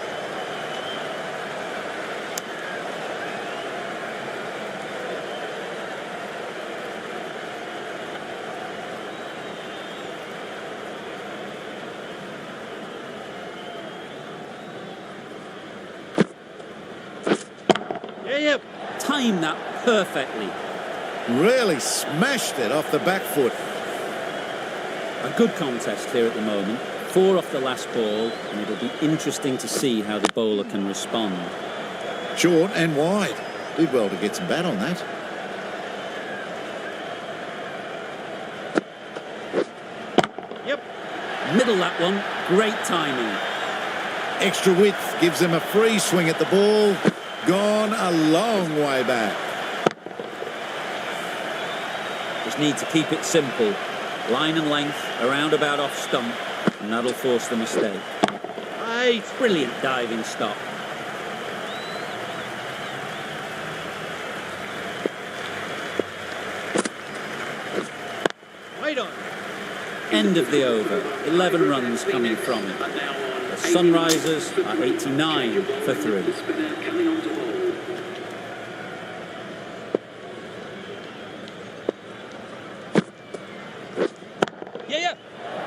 Yeah, yep. Time that perfectly. Really smashed it off the back foot. A good contest here at the moment. 4 off the last ball, and it'll be interesting to see how the bowler can respond. Short and wide. Did well to get some bat on that. Yep. Middle that one, great timing. Extra width gives them a free swing at the ball. Gone a long way back. Just need to keep it simple. Line and length, around about off stump, and that'll force the mistake. Wait. Brilliant diving stop. Wait on. End of the over. 11 runs coming from it. The Sunrisers are 89 for 3. Yeah, yeah.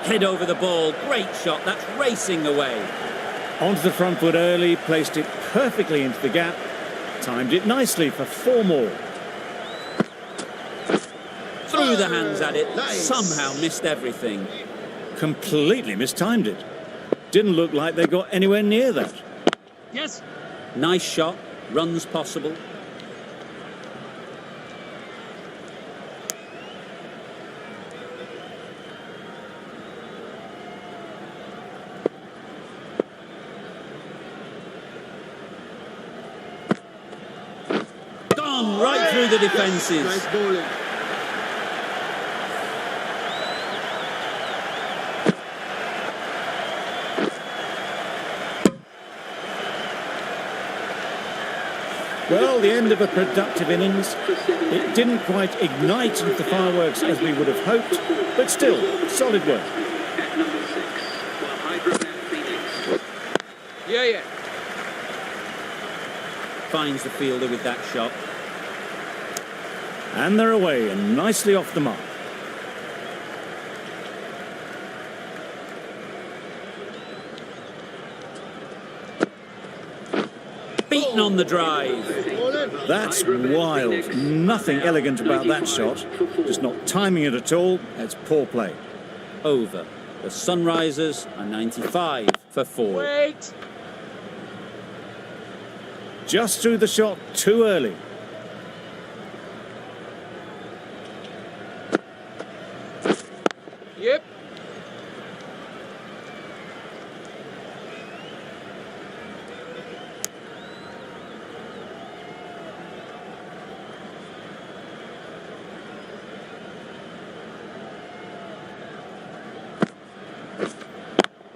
Head over the ball, great shot, that's racing away. Onto the front foot early, placed it perfectly into the gap. Timed it nicely for 4 more. Threw the hands at it, somehow missed everything. Completely mistimed it. Didn't look like they got anywhere near that. Yes. Nice shot, runs possible. Gone right through the defences. Nice bowling. Well, the end of a productive innings. It didn't quite ignite into fireworks as we would have hoped, but still, solid work. At number 6, for Hyderabad Phoenix. Yeah, yeah. Finds the fielder with that shot. And they're away and nicely off the mark. Beaten on the drive. That's wild. Nothing elegant about that shot. Just not timing it at all. It's poor play. Over. The Sunrisers are 95 for 4. Wait. Just threw the shot too early. Yep.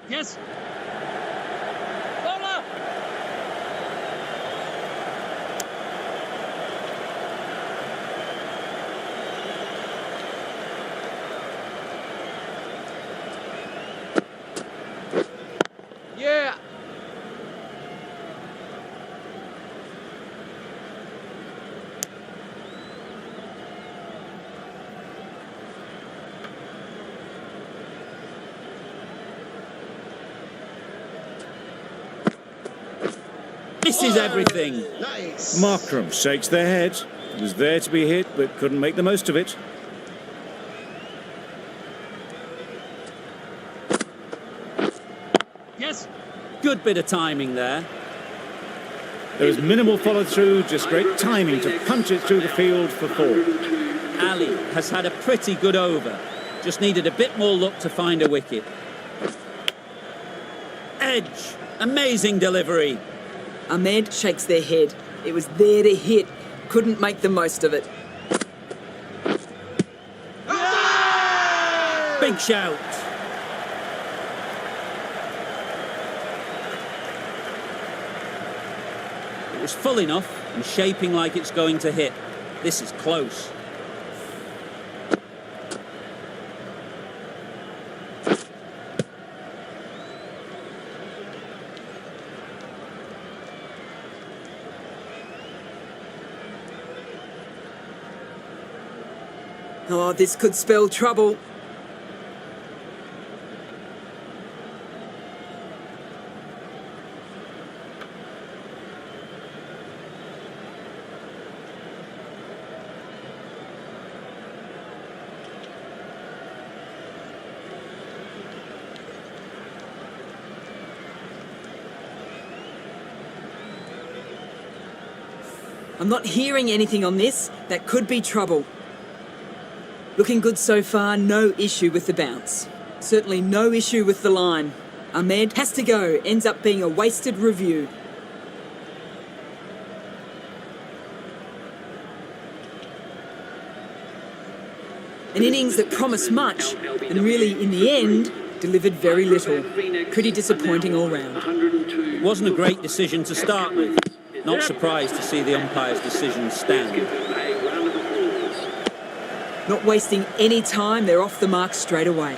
Yes. Bowler. Yeah. Misses everything. Markram shakes their head. It was there to be hit, but couldn't make the most of it. Yes. Good bit of timing there. There was minimal follow-through, just great timing to punch it through the field for 4. Ali has had a pretty good over. Just needed a bit more luck to find a wicket. Edge. Amazing delivery. Ahmed shakes their head. It was there to hit. Couldn't make the most of it. Big shout. It was full enough and shaping like it's going to hit. This is close. Oh, this could spell trouble. I'm not hearing anything on this. That could be trouble. Looking good so far, no issue with the bounce. Certainly no issue with the line. Ahmed has to go, ends up being a wasted review. An innings that promised much, and really, in the end, delivered very little. Pretty disappointing all round. It wasn't a great decision to start with. Not surprised to see the umpire's decision stand. Not wasting any time, they're off the mark straight away.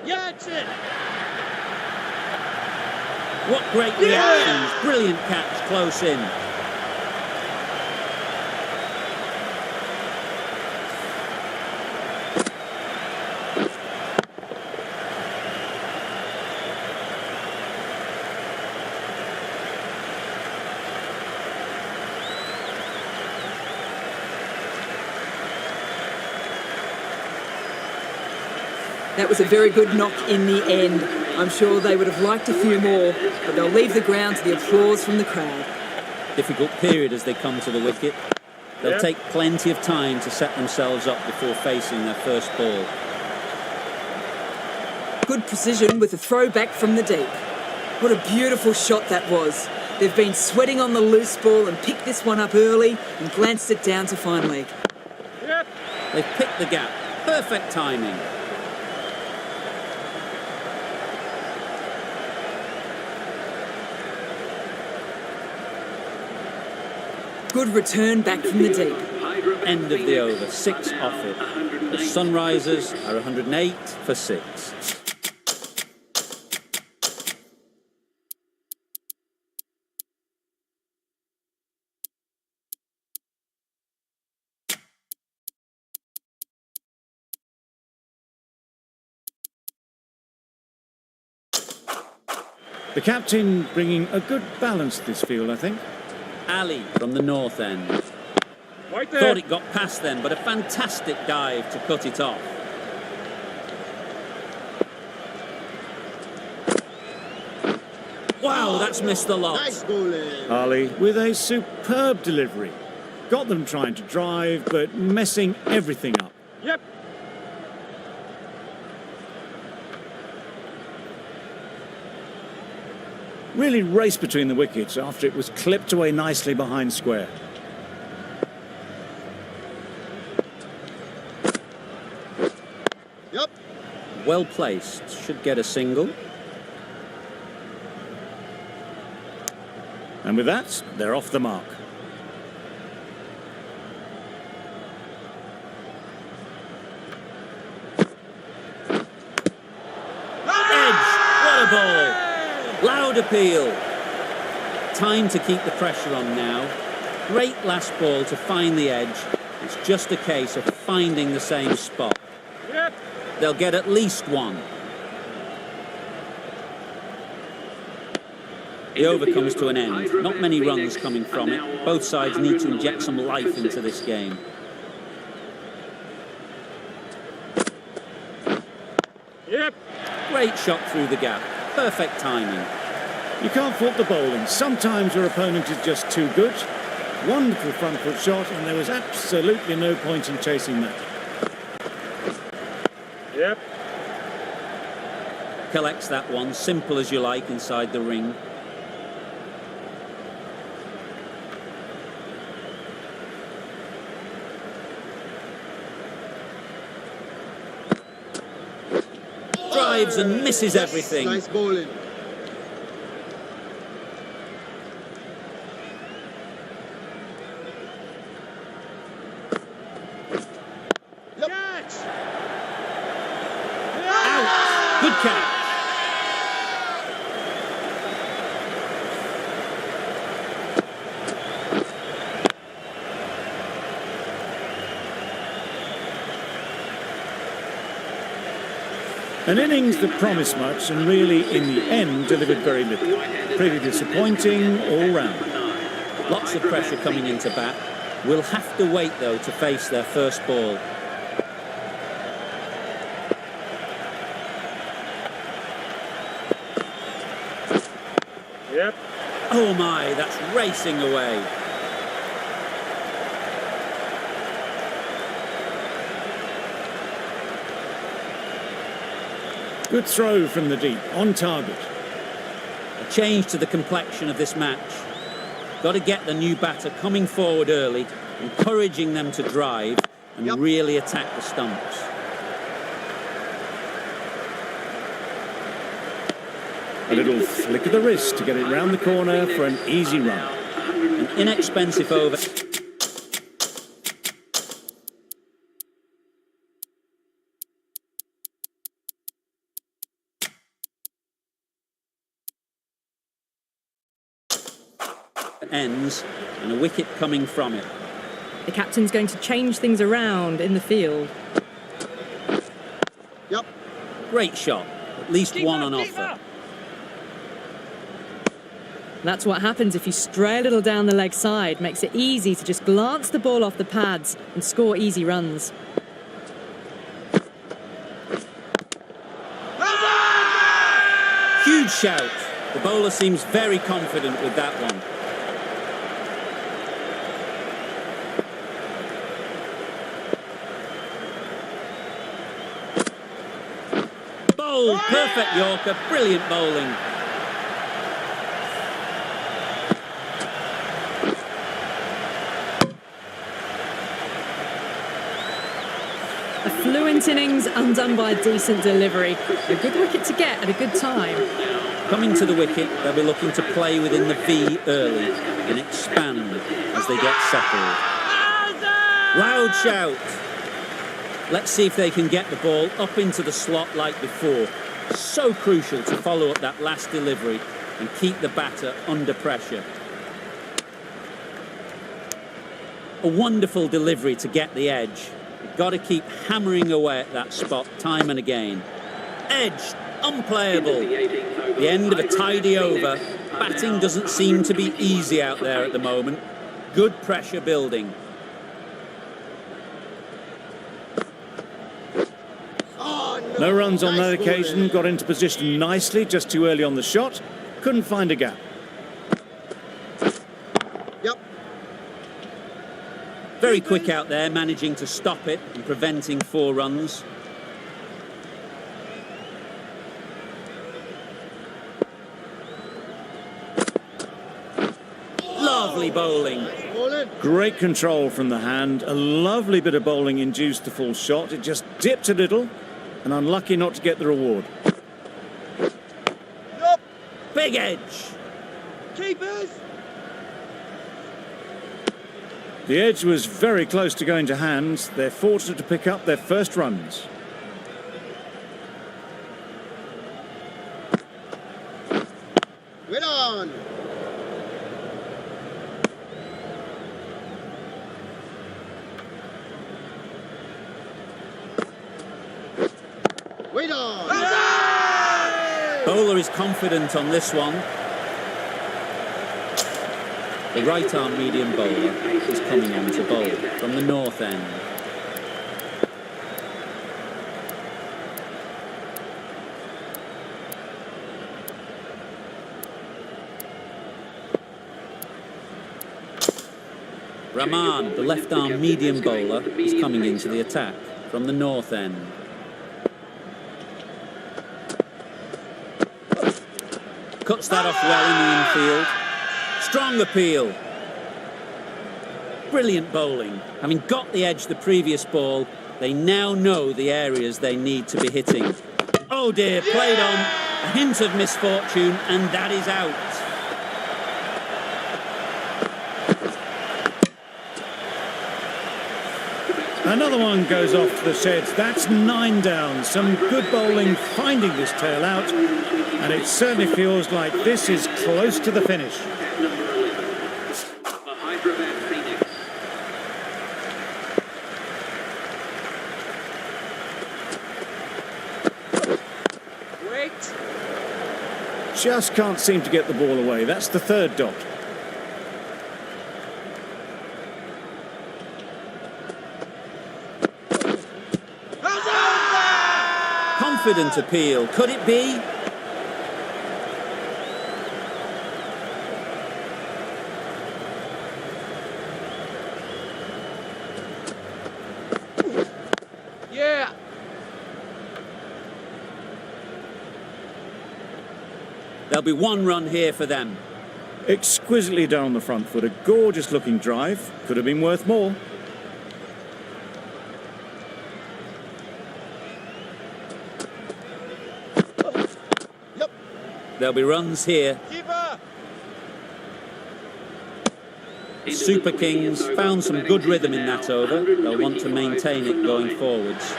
Yeah, that's it. What great reactions. Brilliant catch close in. That was a very good knock in the end. I'm sure they would have liked a few more, but they'll leave the ground to the applause from the crowd. Difficult period as they come to the wicket. They'll take plenty of time to set themselves up before facing their first ball. Good precision with a throw back from the deep. What a beautiful shot that was. They've been sweating on the loose ball and picked this one up early and glanced it down to fine leg. They've picked the gap. Perfect timing. Good return back from the deep. End of the over. 6 off it. The Sunrisers are 108 for 6. The captain bringing a good balance to this field, I think. Ali from the north end. Right there. Thought it got past them, but a fantastic dive to cut it off. Wow, that's missed the lot. Ali with a superb delivery. Got them trying to drive, but messing everything up. Yep. Really raced between the wickets after it was clipped away nicely behind square. Yep. Well placed. Should get a single. And with that, they're off the mark. Loud appeal. Time to keep the pressure on now. Great last ball to find the edge. It's just a case of finding the same spot. Yep. They'll get at least one. The over comes to an end. Not many runs coming from it. Both sides need to inject some life into this game. Yep. Great shot through the gap. Perfect timing. You can't fault the bowling. Sometimes your opponent is just too good. Wonderful front foot shot, and there was absolutely no point in chasing that. Yep. Collects that one, simple as you like, inside the ring. Drives and misses everything. Nice bowling. Catch. Out. Good catch. An innings that promised much and really, in the end, delivered very little. Pretty disappointing all round. Lots of pressure coming into bat. Will have to wait, though, to face their first ball. Yep. Oh my, that's racing away. Good throw from the deep, on target. A change to the complexion of this match. Got to get the new batter coming forward early, encouraging them to drive and really attack the stumps. A little flick of the wrist to get it round the corner for an easy run. An inexpensive over. Ends and a wicket coming from it. The captain's going to change things around in the field. Yep. Great shot. At least one on offer. That's what happens if you stray a little down the leg side. Makes it easy to just glance the ball off the pads and score easy runs. Huge shout. The bowler seems very confident with that one. Bowled. Perfect Yorker. Brilliant bowling. A fluent innings undone by a decent delivery. A good wicket to get at a good time. Coming to the wicket, they'll be looking to play within the V early and expand as they get settled. Loud shout. Let's see if they can get the ball up into the slot like before. So crucial to follow up that last delivery and keep the batter under pressure. A wonderful delivery to get the edge. You've got to keep hammering away at that spot time and again. Edge, unplayable. The end of a tidy over. Batting doesn't seem to be easy out there at the moment. Good pressure building. No runs on that occasion, got into position nicely, just too early on the shot. Couldn't find a gap. Yep. Very quick out there, managing to stop it and preventing 4 runs. Lovely bowling. Great control from the hand. A lovely bit of bowling induced the full shot. It just dipped a little and unlucky not to get the reward. Big edge. Keepers! The edge was very close to going to hands. They're fortunate to pick up their first runs. Wait on! Wait on! Bowler is confident on this one. The right-arm medium bowler is coming on to bowl from the north end. Rahman, the left-arm medium bowler, is coming into the attack from the north end. Cuts that off well in the infield. Strong appeal. Brilliant bowling. Having got the edge the previous ball, they now know the areas they need to be hitting. Oh dear, played on. A hint of misfortune, and that is out. Another one goes off to the sheds. That's 9 down. Some good bowling finding this tail out. And it certainly feels like this is close to the finish. The Hyderabad Phoenix. Wait! Just can't seem to get the ball away. That's the 3rd dot. Confident appeal. Could it be? Yeah! There'll be 1 run here for them. Exquisitely done on the front foot. A gorgeous looking drive. Could have been worth more. There'll be runs here. Keeper! Super Kings found some good rhythm in that over. They'll want to maintain it going forwards.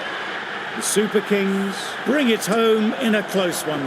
The Super Kings bring it home in a close one.